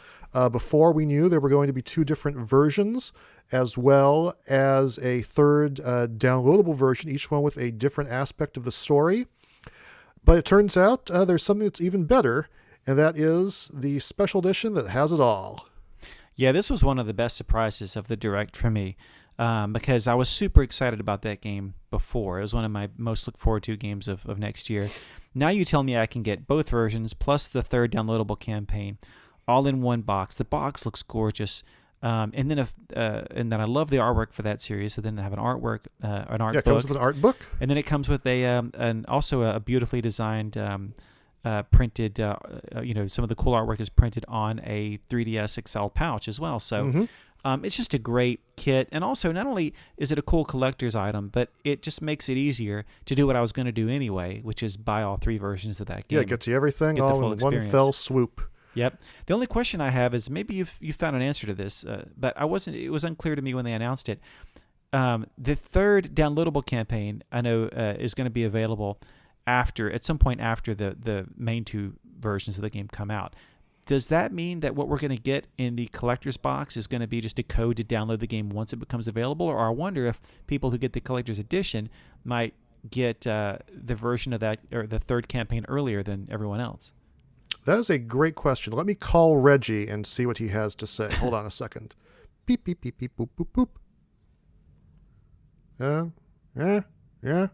Before we knew there were going to be 2 different versions, as well as a third downloadable version, each one with a different aspect of the story. But it turns out there's something that's even better, and that is the special edition that has it all. Yeah, this was one of the best surprises of the Direct for me, because I was super excited about that game before. It was one of my most look forward to games of next year. Now you tell me I can get both versions, plus the third downloadable campaign, all in one box. The box looks gorgeous. And then I love the artwork for that series. So then I have an art book. It comes with an art book. And then it comes with also a beautifully designed printed, some of the cool artwork is printed on a 3DS XL pouch as well. So it's just a great kit. And also, not only is it a cool collector's item, but it just makes it easier to do what I was going to do anyway, which is buy all 3 versions of that game. Yeah, it gets you everything all in one fell swoop. Yep. The only question I have is maybe you found an answer to this, but I wasn't. It was unclear to me when they announced it. The third downloadable campaign I know is going to be available at some point after the main two versions of the game come out. Does that mean that what we're going to get in the collector's box is going to be just a code to download the game once it becomes available? Or I wonder if people who get the collector's edition might get the version of that or the third campaign earlier than everyone else. That is a great question. Let me call Reggie and see what he has to say. Hold on a second. Beep, beep, beep, beep, boop, boop, boop. Yeah.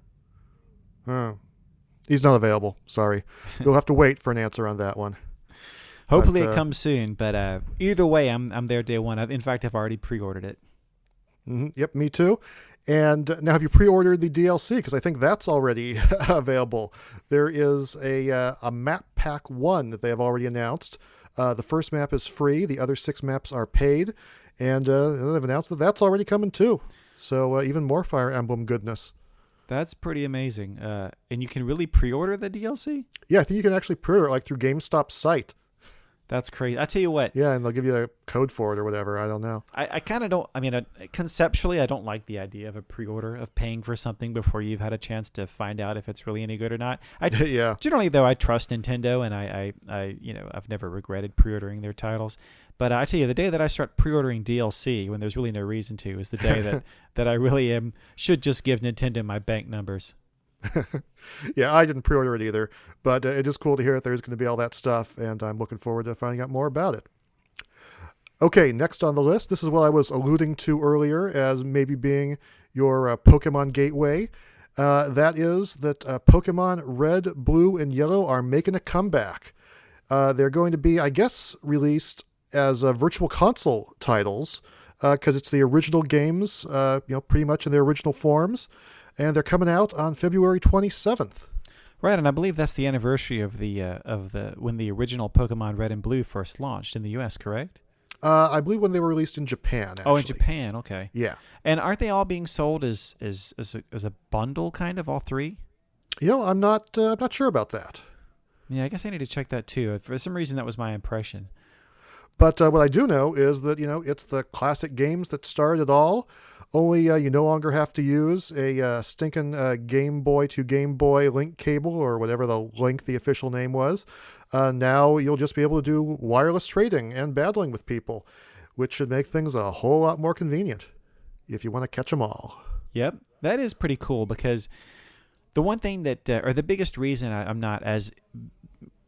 He's not available. Sorry. You'll have to wait for an answer on that one. Hopefully it comes soon, but either way, I'm there day one. In fact, I've already pre-ordered it. Mm-hmm. Yep, me too. And now, have you pre-ordered the DLC? Because I think that's already available. There is a map pack 1 that they have already announced. The first map is free. The other 6 maps are paid. And they've announced that that's already coming too. So even more Fire Emblem goodness. That's pretty amazing. And you can really pre-order the DLC? Yeah, I think you can actually pre-order it like through GameStop's site. That's crazy. I tell you what. Yeah, and they'll give you a code for it or whatever. I don't know. I kind of don't. I mean, conceptually, I don't like the idea of a pre-order of paying for something before you've had a chance to find out if it's really any good or not. Yeah. Generally, though, I trust Nintendo, and I've never regretted pre-ordering their titles. But I tell you, the day that I start pre-ordering DLC when there's really no reason to is the day that I really should just give Nintendo my bank numbers. Yeah, I didn't pre-order it either, but it is cool to hear that there's going to be all that stuff, and I'm looking forward to finding out more about it. Okay, next on the list, this is what I was alluding to earlier as maybe being your Pokemon gateway. That is that Pokemon Red, Blue, and Yellow are making a comeback. They're going to be, I guess, released as virtual console titles because it's the original games, pretty much in their original forms. And they're coming out on February 27th. Right, and I believe that's the anniversary of the when the original Pokemon Red and Blue first launched in the U.S., correct? I believe when they were released in Japan, actually. Oh, in Japan, okay. Yeah. And aren't they all being sold as a bundle, kind of, all three? I'm not sure about that. Yeah, I guess I need to check that too. For some reason, that was my impression. But what I do know is that, it's the classic games that started it all. Only you no longer have to use a stinking Game Boy to Game Boy link cable or whatever the official name was. Now you'll just be able to do wireless trading and battling with people, which should make things a whole lot more convenient if you want to catch them all. Yep, that is pretty cool because the one thing that, or the biggest reason I'm not as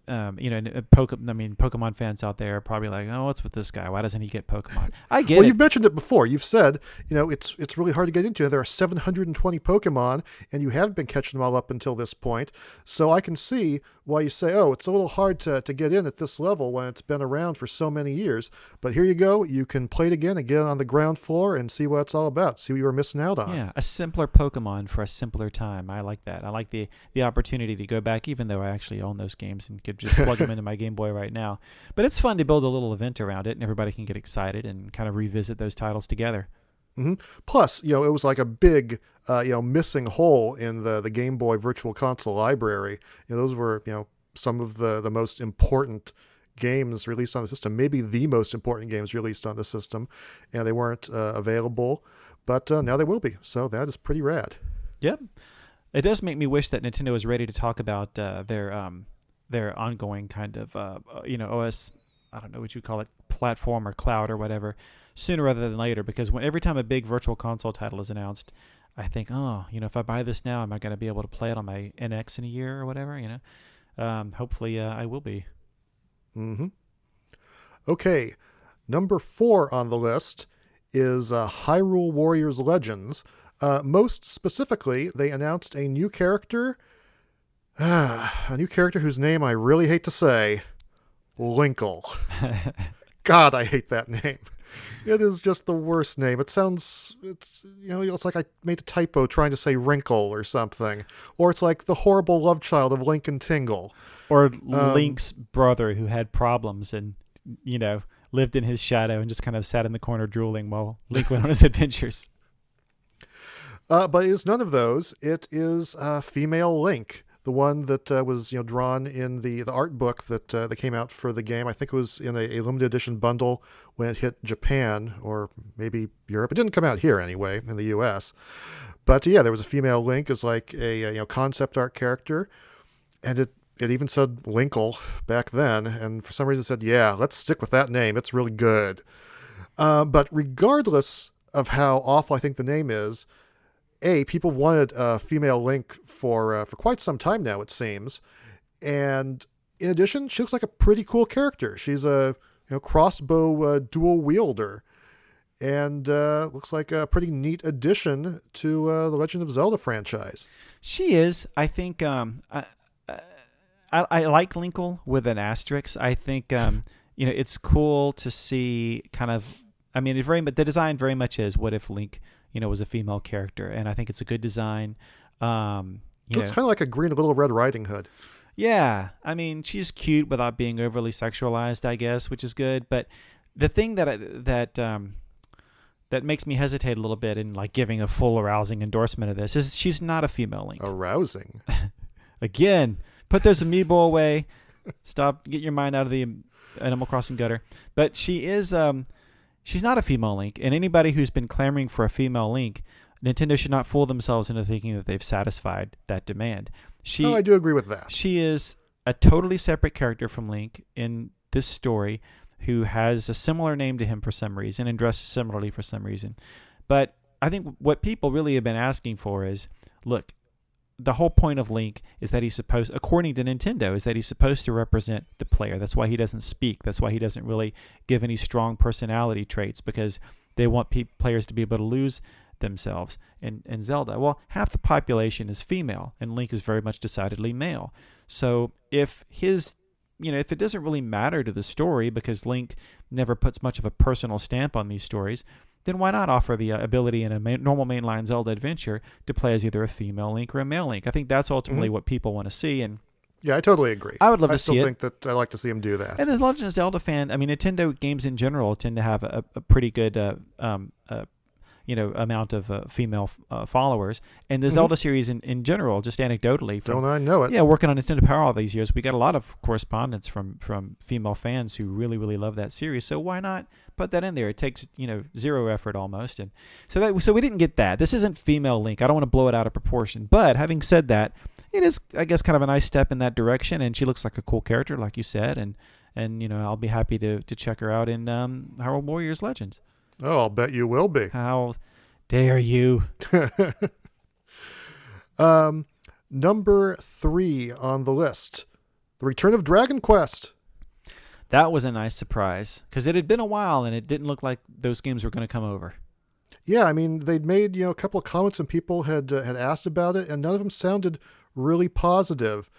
Pokemon fans out there are probably like, oh, what's with this guy? Why doesn't he get Pokemon? I get it. Well, you've mentioned it before. You've said, it's really hard to get into. There are 720 Pokemon, and you haven't been catching them all up until this point. So I can see why you say, oh, it's a little hard to get in at this level when it's been around for so many years. But here you go. You can play it again on the ground floor and see what it's all about. See what you were missing out on. Yeah, a simpler Pokemon for a simpler time. I like that. I like the opportunity to go back, even though I actually own those games and could just plug them into my Game Boy right now. But it's fun to build a little event around it, and everybody can get excited and kind of revisit those titles together. Mm-hmm. Plus, it was like a big, missing hole in the Game Boy Virtual Console library. Those were, some of the most important games released on the system, maybe the most important games released on the system, and they weren't available, but now they will be. So that is pretty rad. Yep. It does make me wish that Nintendo was ready to talk about their ongoing kind of, OS, I don't know what you call it, platform or cloud or whatever, sooner rather than later, because every time a big virtual console title is announced, I think, if I buy this now, am I going to be able to play it on my NX in a year or whatever, Hopefully I will be. Mm-hmm. Okay, number 4 on the list is Hyrule Warriors Legends. Most specifically, they announced a new character, whose name I really hate to say, Linkle. God, I hate that name. It is just the worst name. It's like I made a typo trying to say wrinkle or something. Or it's like the horrible love child of Link and Tingle. Or Link's brother who had problems and, lived in his shadow and just kind of sat in the corner drooling while Link went on his adventures. But it is none of those. It is female Link, the the one that was drawn in the art book that came out for the game. I think it was in a limited edition bundle when it hit Japan or maybe Europe. It didn't come out here anyway in the U.S. But yeah, there was a female Link as like a concept art character, and it even said Linkle back then, and for some reason it said, yeah, let's stick with that name. It's really good. But regardless of how awful I think the name is, people wanted a female Link for quite some time now, it seems. And in addition, she looks like a pretty cool character. She's a crossbow dual wielder, and looks like a pretty neat addition to the Legend of Zelda franchise. She is. I think I like Linkle with an asterisk. I think it's cool to see kind of. I mean, but the design very much is what if Link was a female character, and I think it's a good design. Looks kind of like a green Little Red Riding Hood. Yeah, I mean, she's cute without being overly sexualized, I guess, which is good. But the thing that makes me hesitate a little bit in like giving a full arousing endorsement of this is she's not a female Link. Arousing. Again, put those amiibo away. Stop. Get your mind out of the Animal Crossing gutter. But she is. She's not a female Link, and anybody who's been clamoring for a female Link, Nintendo should not fool themselves into thinking that they've satisfied that demand. I do agree with that. She is a totally separate character from Link in this story who has a similar name to him for some reason and dresses similarly for some reason. But I think what people really have been asking for is, look, the whole point of Link is that according to Nintendo, is that he's supposed to represent the player. That's why he doesn't speak. That's why he doesn't really give any strong personality traits, because they want players to be able to lose themselves in Zelda. Well, half the population is female, and Link is very much decidedly male. So if if it doesn't really matter to the story because Link never puts much of a personal stamp on these stories, then why not offer the ability in a normal mainline Zelda adventure to play as either a female Link or a male Link? I think that's ultimately what people want to see. And yeah, I totally agree. I would love to see it. I still think that I'd like to see him do that. And the Legend of Zelda fan, I mean, Nintendo games in general tend to have a pretty good amount of female followers. And the Zelda series in general, just anecdotally. Don't I know it? Yeah, working on Nintendo Power all these years, we got a lot of correspondence from female fans who really, really love that series. So why not put that in there? It takes, zero effort almost. And so we didn't get that. This isn't female Link. I don't want to blow it out of proportion. But having said that, it is, I guess, kind of a nice step in that direction. And she looks like a cool character, like you said. And I'll be happy to check her out in Hyrule Warriors Legends. Oh, I'll bet you will be. How dare you? Number 3 on the list, The Return of Dragon Quest. That was a nice surprise because it had been a while and it didn't look like those games were going to come over. Yeah, I mean, they'd made a couple of comments and people had asked about it, and none of them sounded really positive.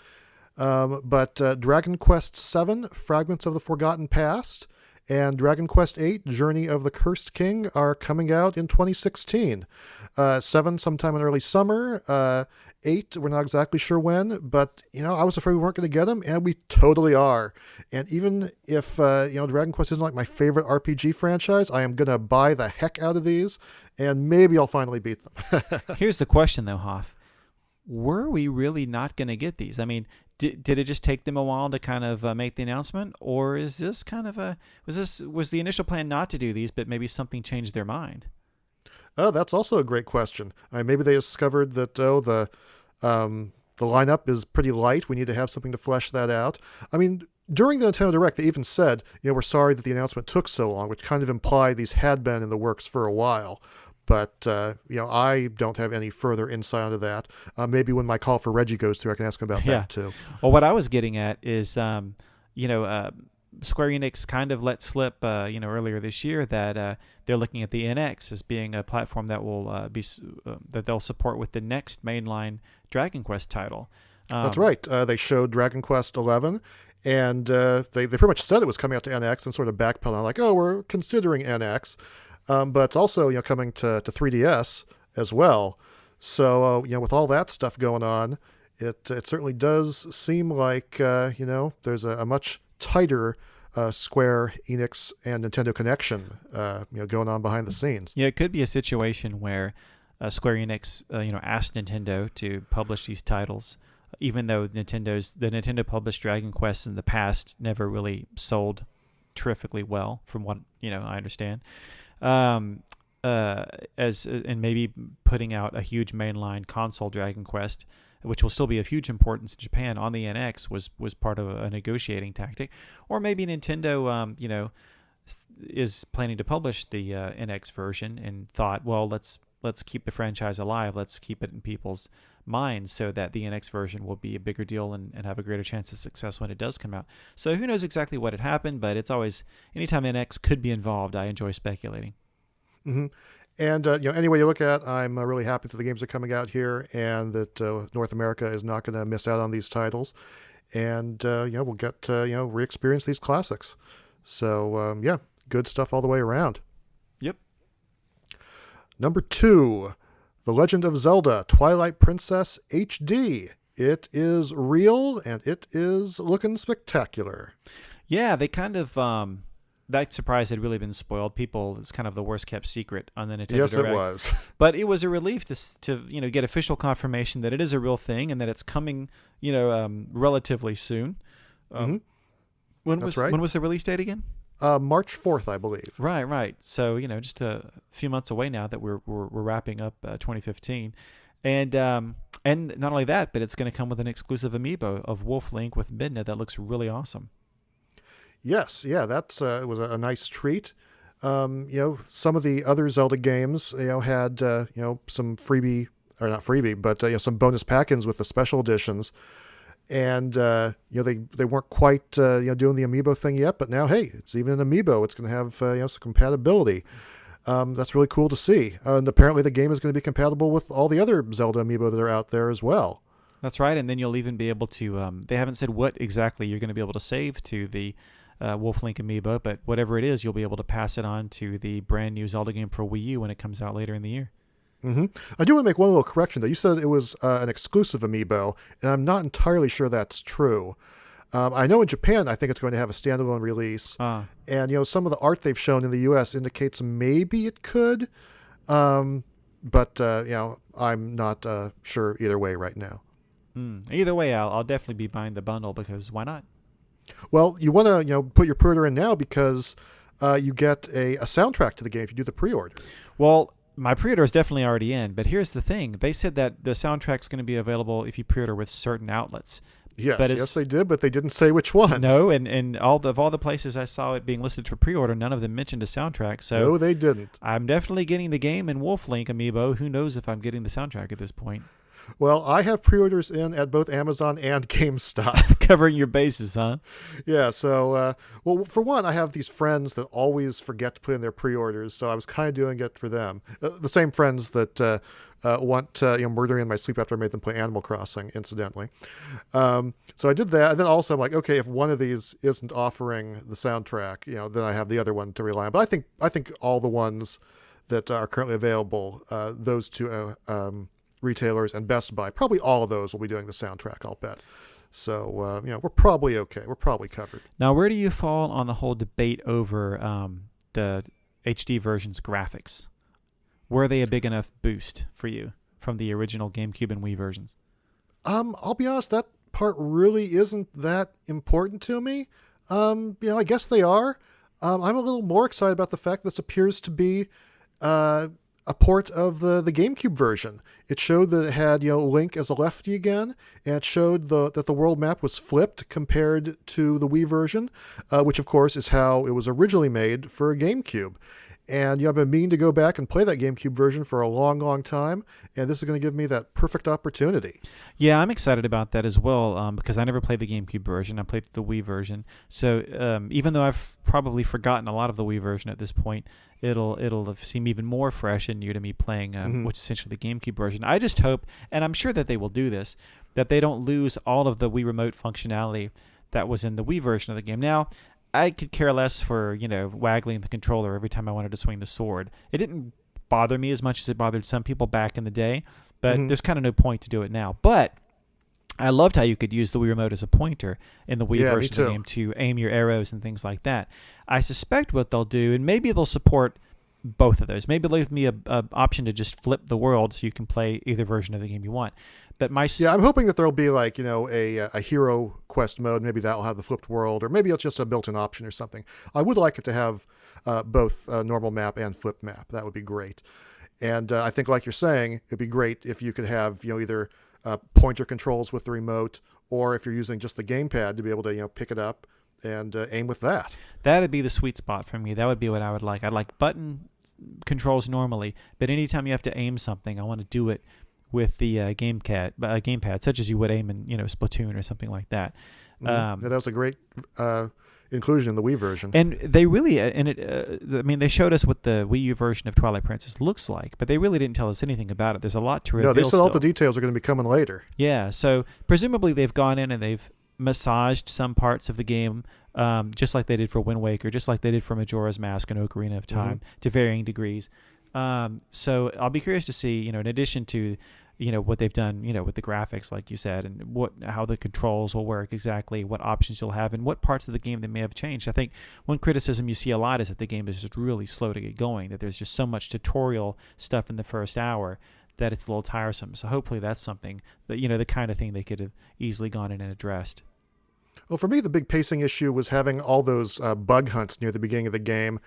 But Dragon Quest VII, Fragments of the Forgotten Past, and Dragon Quest VIII, Journey of the Cursed King are coming out in 2016. 7 sometime in early summer. 8, we're not exactly sure when, but, I was afraid we weren't going to get them, and we totally are. And even if, Dragon Quest isn't like my favorite RPG franchise, I am going to buy the heck out of these, and maybe I'll finally beat them. Here's the question, though, Hoff. Were we really not going to get these? I mean, did it just take them a while to kind of make the announcement, or is this kind of was the initial plan not to do these, but maybe something changed their mind? Oh, that's also a great question. Maybe they discovered that the lineup is pretty light. We need to have something to flesh that out. I mean, during the Nintendo Direct, they even said, we're sorry that the announcement took so long, which kind of implied these had been in the works for a while. But, I don't have any further insight into that. Maybe when my call for Reggie goes through, I can ask him about that too. Well, what I was getting at is, Square Enix kind of let slip, earlier this year that they're looking at the NX as being a platform that will that they'll support with the next mainline Dragon Quest title. That's right. They showed Dragon Quest XI, and they pretty much said it was coming out to NX and sort of backpedaled on like, oh, we're considering NX. But it's also, coming to 3DS as well. So, with all that stuff going on, it certainly does seem like, there's a much tighter Square Enix and Nintendo connection, going on behind the scenes. Yeah, it could be a situation where Square Enix, asked Nintendo to publish these titles even though the Nintendo published Dragon Quest in the past never really sold terrifically well, from what I understand. And maybe putting out a huge mainline console Dragon Quest, which will still be of huge importance in Japan on the NX, was part of a negotiating tactic. Or maybe Nintendo, is planning to publish the NX version and thought, well, let's keep the franchise alive. Let's keep it in people's minds so that the NX version will be a bigger deal and have a greater chance of success when it does come out. So who knows exactly what had happened, but it's always, anytime NX could be involved, I enjoy speculating. Mm-hmm. And any way you look at it, I'm really happy that the games are coming out here and that North America is not going to miss out on these titles. And we'll get to re-experience these classics. So good stuff all the way around. Yep. Number 2, The Legend of Zelda: Twilight Princess HD. It is real and it is looking spectacular. Yeah, they kind of that surprise had really been spoiled. It's kind of the worst kept secret on the Nintendo Yes, Direct. it was. But it was a relief to get official confirmation that it is a real thing and that it's coming, relatively soon. Mm-hmm. When was the release date again? March 4th, I believe. Right. So just a few months away now that we're wrapping up 2015, and not only that, but it's going to come with an exclusive amiibo of Wolf Link with Midna that looks really awesome. Yes, yeah, that's it was a nice treat. Some of the other Zelda games, had some freebie, or not freebie, but some bonus pack-ins with the special editions, and they weren't quite doing the amiibo thing yet, but now hey, it's even an amiibo. It's going to have some compatibility. That's really cool to see, and apparently the game is going to be compatible with all the other Zelda amiibo that are out there as well. That's right, and then you'll even be able to. They haven't said what exactly you're going to be able to save to the Wolf Link amiibo, but whatever it is, you'll be able to pass it on to the brand new Zelda game for Wii U when it comes out later in the year. Mm-hmm. I do want to make one little correction, though. You said it was an exclusive amiibo, and I'm not entirely sure that's true. I know in Japan, I think it's going to have a standalone release, and some of the art they've shown in the U.S. indicates maybe it could, but I'm not sure either way right now. Either way, I'll definitely be buying the bundle because why not? Well, you want to put your pre-order in now because you get a soundtrack to the game if you do the pre-order. Well, my pre-order is definitely already in, but here's the thing. They said that the soundtrack's going to be available if you pre-order with certain outlets. Yes, they did, but they didn't say which one. No, and of all the places I saw it being listed for pre-order, none of them mentioned a soundtrack. So no, they didn't. I'm definitely getting the game and Wolf Link amiibo. Who knows if I'm getting the soundtrack at this point? Well, I have pre-orders in at both Amazon and GameStop. Covering your bases, huh? Yeah, so, for one, I have these friends that always forget to put in their pre-orders, so I was kind of doing it for them. The same friends that want murder in my sleep after I made them play Animal Crossing, incidentally. So I did that, and then also I'm like, okay, if one of these isn't offering the soundtrack, then I have the other one to rely on. But I think all the ones that are currently available, those two retailers and Best Buy, probably all of those will be doing the soundtrack, I'll bet. So, we're probably okay. We're probably covered. Now, where do you fall on the whole debate over the HD version's graphics? Were they a big enough boost for you from the original GameCube and Wii versions? I'll be honest, that part really isn't that important to me. I guess they are. I'm a little more excited about the fact this appears to be a port of the GameCube version. It showed that it had Link as a lefty again, and it showed that the world map was flipped compared to the Wii version, which of course is how it was originally made for a GameCube. And I've been meaning to go back and play that GameCube version for a long, long time, and this is going to give me that perfect opportunity. Yeah, I'm excited about that as well, because I never played the GameCube version. I played the Wii version. So even though I've probably forgotten a lot of the Wii version at this point, it'll seem even more fresh and new to me playing which is essentially the GameCube version. I just hope, and I'm sure that they will do this, that they don't lose all of the Wii Remote functionality that was in the Wii version of the game. Now, I could care less for, waggling the controller every time I wanted to swing the sword. It didn't bother me as much as it bothered some people back in the day, but there's kind of no point to do it now. But I loved how you could use the Wii Remote as a pointer in the Wii version of the game to aim your arrows and things like that. I suspect what they'll do, and maybe they'll support both of those. Maybe leave me a option to just flip the world so you can play either version of the game you want. But yeah, I'm hoping that there'll be like, a hero quest mode. Maybe that'll have the flipped world, or maybe it's just a built-in option or something. I would like it to have both normal map and flip map. That would be great. And I think, like you're saying, it'd be great if you could have, either pointer controls with the remote, or if you're using just the gamepad to be able to, pick it up and aim with that. That'd be the sweet spot for me. That would be what I would like. I'd like button controls normally, but anytime you have to aim something, I want to do it with the gamepad, such as you would aim in, Splatoon or something like that. Yeah, that was a great inclusion in the Wii version. And they really, they showed us what the Wii U version of Twilight Princess looks like, but they really didn't tell us anything about it. There's a lot to reveal. No, they said all the details are going to be coming later. Yeah, so presumably they've gone in and they've massaged some parts of the game, just like they did for Wind Waker, just like they did for Majora's Mask and Ocarina of Time, to varying degrees. So I'll be curious to see, in addition to, what they've done, with the graphics, like you said, and how the controls will work exactly, what options you'll have, and what parts of the game they may have changed. I think one criticism you see a lot is that the game is just really slow to get going, that there's just so much tutorial stuff in the first hour that it's a little tiresome. So hopefully that's something that, the kind of thing they could have easily gone in and addressed. Well, for me, the big pacing issue was having all those bug hunts near the beginning of the game,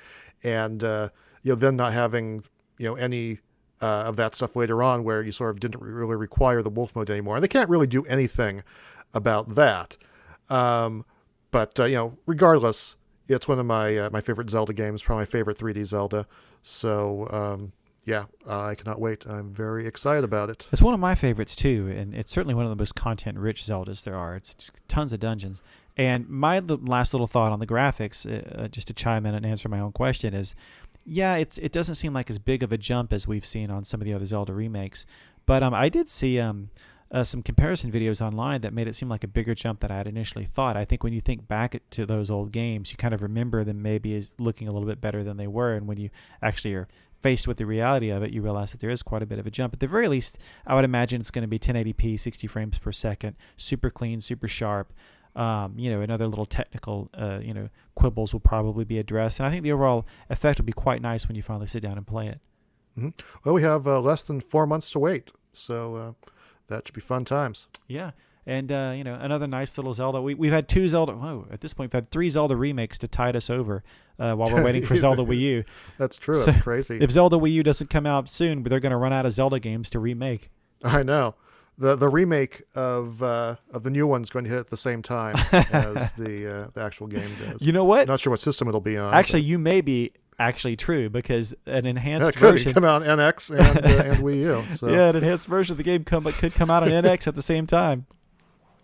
and then not having any of that stuff later on, where you sort of didn't really require the wolf mode anymore, and they can't really do anything about that. But regardless, it's one of my favorite Zelda games, probably my favorite 3D Zelda. So I cannot wait. I'm very excited about it. It's one of my favorites too, and it's certainly one of the most content-rich Zeldas there are. It's tons of dungeons. And my last little thought on the graphics, just to chime in and answer my own question, is, it doesn't seem like as big of a jump as we've seen on some of the other Zelda remakes. But I did see some comparison videos online that made it seem like a bigger jump than I had initially thought. I think when you think back to those old games, you kind of remember them maybe as looking a little bit better than they were. And when you actually are faced with the reality of it, you realize that there is quite a bit of a jump. At the very least, I would imagine it's going to be 1080p, 60 frames per second, super clean, super sharp. Another little technical, quibbles will probably be addressed. And I think the overall effect will be quite nice when you finally sit down and play it. Mm-hmm. Well, we have less than 4 months to wait, so that should be fun times. Yeah. And, another nice little Zelda. We've had two Zelda. Whoa, at this point, we've had 3 Zelda remakes to tide us over while we're waiting for Zelda Wii U. That's true. That's crazy. If Zelda Wii U doesn't come out soon, they're going to run out of Zelda games to remake. I know. The remake of the new one's going to hit at the same time as the actual game does. You know what? Not sure what system it'll be on. Actually, you may be actually true, because an enhanced version could come out on NX and Wii U. So. Yeah, an enhanced version of the game could come out on NX at the same time.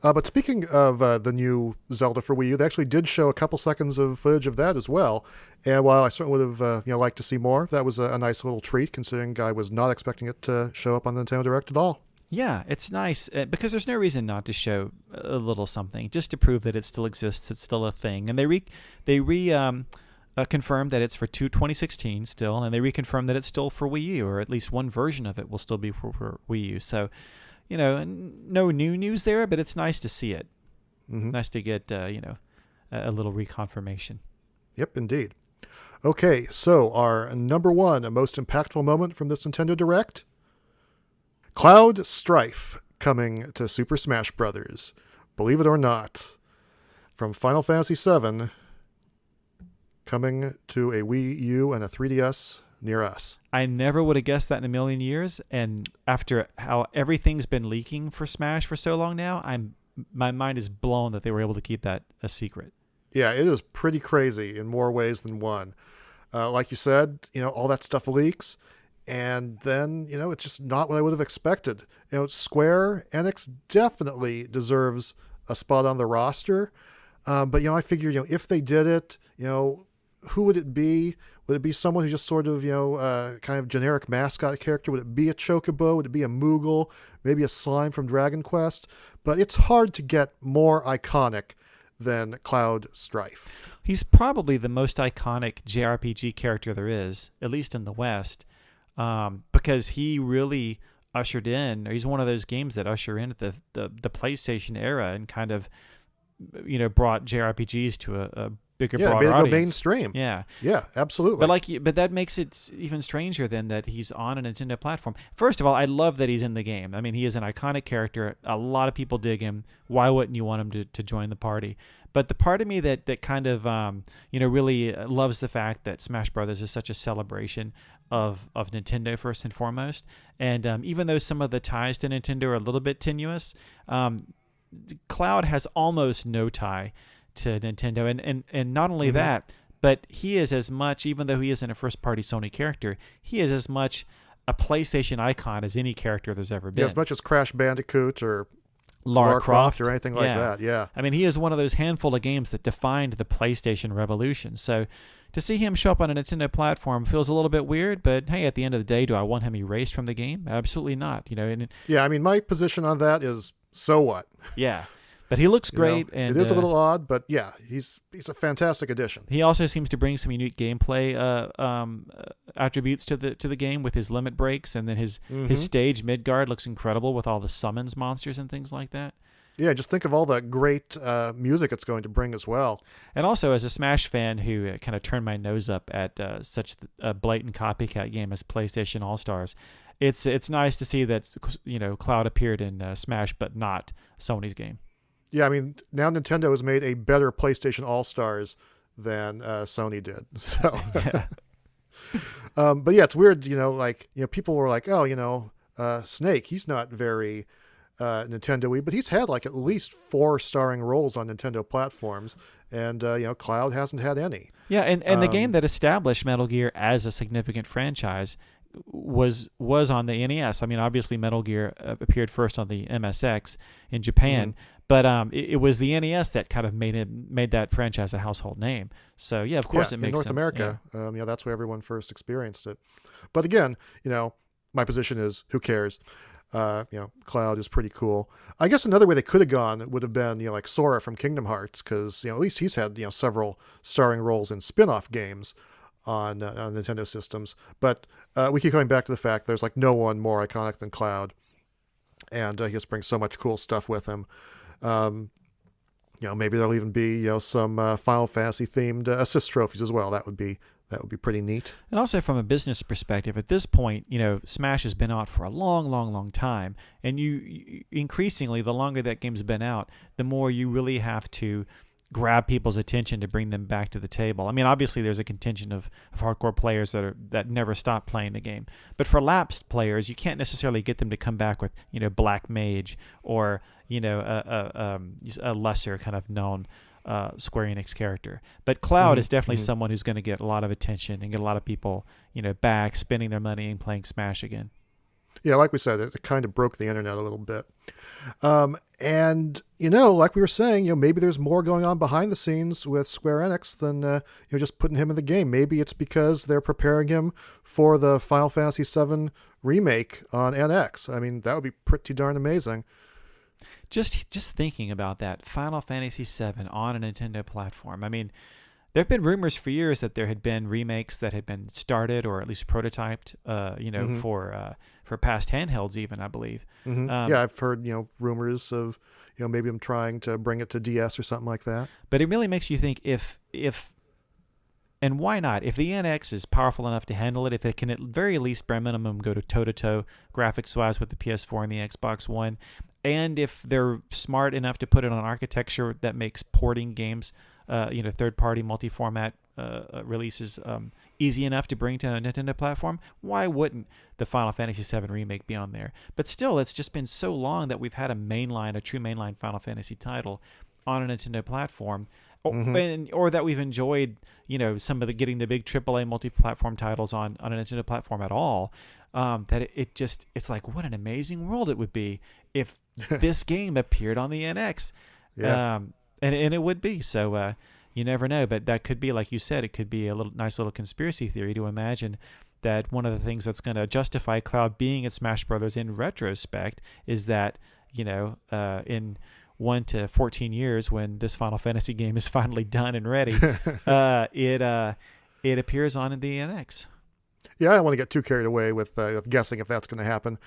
But speaking of the new Zelda for Wii U, they actually did show a couple seconds of footage of that as well. And while I certainly would have liked to see more, that was a nice little treat, considering I was not expecting it to show up on the Nintendo Direct at all. Yeah, it's nice because there's no reason not to show a little something, just to prove that it still exists, it's still a thing. And they confirmed that it's for 2016 still, and they reconfirmed that it's still for Wii U, or at least one version of it will still be for Wii U. So, no new news there, but it's nice to see it. Mm-hmm. Nice to get a little reconfirmation. Yep, indeed. Okay, so our number one most impactful moment from this Nintendo Direct. Cloud Strife coming to Super Smash Bros. Believe it or not. From Final Fantasy VII coming to a Wii U and a 3DS near us. I never would have guessed that in a million years, and after how everything's been leaking for Smash for so long now, my mind is blown that they were able to keep that a secret. Yeah, it is pretty crazy in more ways than one. Like you said, all that stuff leaks. And then, it's just not what I would have expected. Square Enix definitely deserves a spot on the roster. But, I figured, if they did it, who would it be? Would it be someone who just sort of, kind of generic mascot character? Would it be a Chocobo? Would it be a Moogle? Maybe a Slime from Dragon Quest? But it's hard to get more iconic than Cloud Strife. He's probably the most iconic JRPG character there is, at least in the West. Because he really ushered in, or he's one of those games that usher in the PlayStation era and kind of, brought JRPGs to a bigger, Yeah, broader made it go audience. mainstream. Yeah. Yeah, absolutely. But that makes it even stranger than that he's on a Nintendo platform. First of all, I love that he's in the game. I mean, he is an iconic character. A lot of people dig him. Why wouldn't you want him to join the party? But the part of me that kind of really loves the fact that Smash Brothers is such a celebration of Nintendo first and foremost. And even though some of the ties to Nintendo are a little bit tenuous, Cloud has almost no tie to Nintendo, and not only that, but he is as much, even though he isn't a first-party Sony character, he is as much a PlayStation icon as any character there's ever been. Yeah, as much as Crash Bandicoot or Lara Croft or anything like that. Yeah. I mean, he is one of those handful of games that defined the PlayStation revolution. So to see him show up on a Nintendo platform feels a little bit weird, but hey, at the end of the day, do I want him erased from the game? Absolutely not. Yeah, I mean, my position on that is, so what? Yeah. But he looks great, and it is a little odd, but yeah, he's a fantastic addition. He also seems to bring some unique gameplay attributes to the game with his limit breaks, and then his stage Midgard looks incredible with all the summons monsters and things like that. Yeah, just think of all the great music it's going to bring as well. And also, as a Smash fan who kind of turned my nose up at such a blatant copycat game as PlayStation All-Stars, it's nice to see that Cloud appeared in Smash, but not Sony's game. Yeah, I mean, now Nintendo has made a better PlayStation All-Stars than Sony did. So, Yeah. But yeah, it's weird, people were like, Snake, he's not very Nintendo-y, but he's had like at least 4 starring roles on Nintendo platforms, and Cloud hasn't had any. Yeah, and the game that established Metal Gear as a significant franchise was on the NES. I mean, obviously Metal Gear appeared first on the MSX in Japan, but it was the NES that kind of made that franchise a household name. So yeah, of course it makes sense. In North America, that's where everyone first experienced it. But again, my position is, who cares? Cloud is pretty cool. I guess another way they could have gone would have been, like Sora from Kingdom Hearts, because at least he's had several starring roles in spin-off games on Nintendo systems. But we keep coming back to the fact there's like no one more iconic than Cloud, and he just brings so much cool stuff with him. Maybe there'll even be some Final Fantasy themed assist trophies as well. That would be pretty neat. And also from a business perspective, at this point, Smash has been out for a long, long, long time, and you increasingly, the longer that game's been out, the more you really have to grab people's attention to bring them back to the table. I mean, obviously there's a contingent of hardcore players that never stop playing the game, but for lapsed players, you can't necessarily get them to come back with Black Mage or a lesser kind of known Square Enix character. But Cloud is definitely someone who's going to get a lot of attention and get a lot of people back spending their money and playing Smash again. Yeah, like we said, it kind of broke the internet a little bit. And, like we were saying, maybe there's more going on behind the scenes with Square Enix than, just putting him in the game. Maybe it's because they're preparing him for the Final Fantasy VII remake on NX. I mean, that would be pretty darn amazing. Just thinking about that, Final Fantasy VII on a Nintendo platform. I mean, there have been rumors for years that there had been remakes that had been started or at least prototyped, for past handhelds even, I believe. Yeah, I've heard, rumors of, maybe I'm trying to bring it to DS or something like that. But it really makes you think if and why not? If the NX is powerful enough to handle it, if it can at very least, bare minimum, go to toe-to-toe graphics-wise with the PS4 and the Xbox One, and if they're smart enough to put it on architecture that makes porting games, third-party multi-format releases easy enough to bring to a Nintendo platform, why wouldn't the Final Fantasy VII remake be on there? But still, it's just been so long that we've had a true mainline Final Fantasy title on a Nintendo platform, or that we've enjoyed, some of getting the big AAA multi-platform titles on a Nintendo platform at all. That it's like, what an amazing world it would be if this game appeared on the NX. Yeah. And it would be. So you never know, but that could be, like you said, it could be a nice little conspiracy theory to imagine that one of the things that's going to justify Cloud being at Smash Brothers in retrospect is that, in 1 to 14 years, when this Final Fantasy game is finally done and ready, it appears on the NX. Yeah, I don't want to get too carried away with guessing if that's going to happen,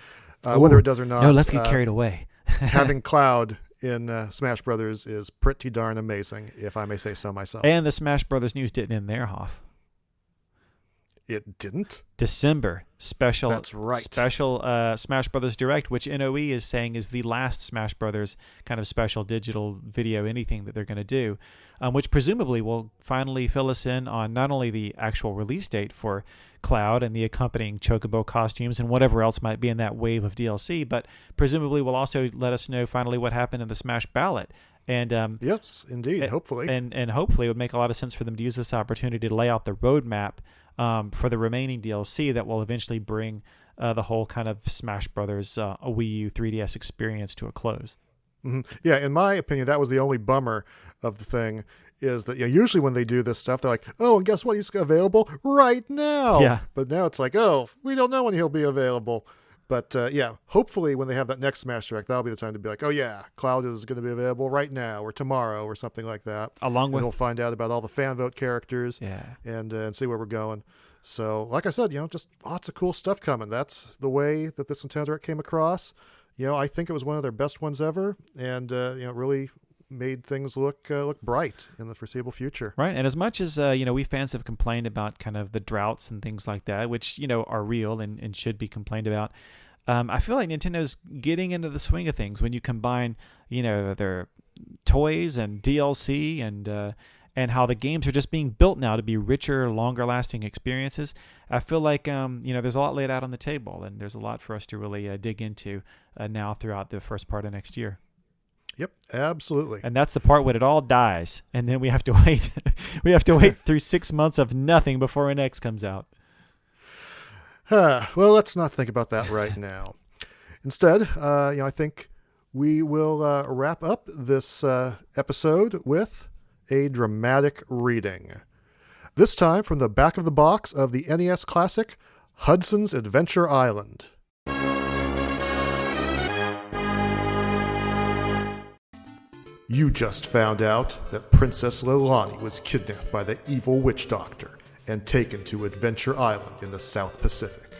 whether it does or not. No, let's get carried away. Having Cloud in Smash Brothers is pretty darn amazing, if I may say so myself. And the Smash Brothers news didn't end there, Hoff. It didn't? December special. That's right. Special Smash Brothers Direct, which NOE is saying is the last Smash Brothers kind of special digital video anything that they're going to do, which presumably will finally fill us in on not only the actual release date for Cloud and the accompanying Chocobo costumes and whatever else might be in that wave of DLC, but presumably will also let us know finally what happened in the Smash Ballot. And yes, indeed, hopefully. And hopefully it would make a lot of sense for them to use this opportunity to lay out the roadmap for the remaining DLC that will eventually bring the whole kind of Smash Brothers a Wii U 3DS experience to a close. Mm-hmm. Yeah, in my opinion, that was the only bummer of the thing, is that usually when they do this stuff, they're like, oh, and guess what? He's available right now. Yeah. But now it's like, oh, we don't know when he'll be available. But hopefully when they have that next Smash Direct, that'll be the time to be like, oh yeah, Cloud is going to be available right now or tomorrow or something like that. Along with, we'll find out about all the fan vote characters and see where we're going. So like I said, just lots of cool stuff coming. That's the way that this Nintendo Direct came across. I think it was one of their best ones ever, and really made things look bright in the foreseeable future. Right, and as much as we fans have complained about kind of the droughts and things like that, which are real and should be complained about, I feel like Nintendo's getting into the swing of things when you combine their toys and DLC and how the games are just being built now to be richer, longer lasting experiences. I feel like there's a lot laid out on the table, and there's a lot for us to really dig into now throughout the first part of next year. Yep, absolutely. And that's the part when it all dies, and then we have to wait. We have to wait through 6 months of nothing before an X comes out. Well, let's not think about that right now. Instead, I think we will wrap up this episode with a dramatic reading. This time from the back of the box of the NES classic, Hudson's Adventure Island. You just found out that Princess Leilani was kidnapped by the evil witch doctor and taken to Adventure Island in the South Pacific.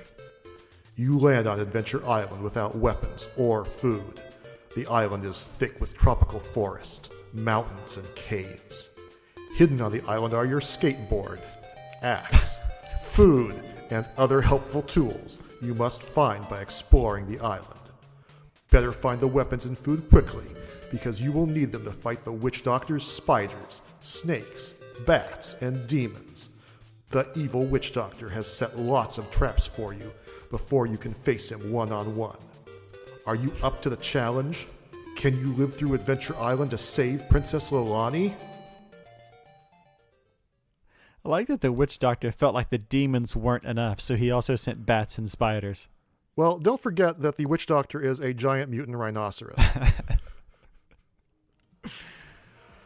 You land on Adventure Island without weapons or food. The island is thick with tropical forest, mountains, and caves. Hidden on the island are your skateboard, axe, food, and other helpful tools you must find by exploring the island. Better find the weapons and food quickly, because you will need them to fight the witch doctor's spiders, snakes, bats, and demons. The evil witch doctor has set lots of traps for you before you can face him one-on-one. Are you up to the challenge? Can you live through Adventure Island to save Princess Leilani? I like that the witch doctor felt like the demons weren't enough, so he also sent bats and spiders. Well, don't forget that the witch doctor is a giant mutant rhinoceros.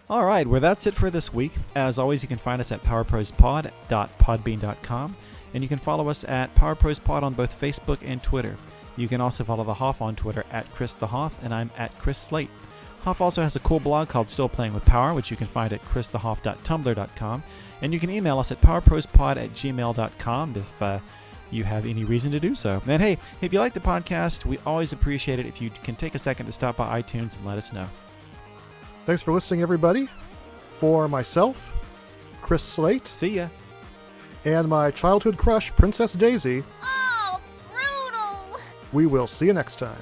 All right, well, that's it for this week. As always, you can find us at powerprospod.podbean.com, and you can follow us at PowerProsPod on both Facebook and Twitter. You can also follow the Hoff on Twitter at Chris the Hoff, and I'm at Chris Slate. Hoff also has a cool blog called Still Playing with Power, which you can find at christhehoff.tumblr.com, and you can email us at powerprospod@gmail.com if you have any reason to do so. And hey, if you like the podcast, we always appreciate it if you can take a second to stop by iTunes and let us know. Thanks for listening, everybody. For myself, Chris Slate. See ya. And my childhood crush, Princess Daisy. Oh, brutal! We will see you next time.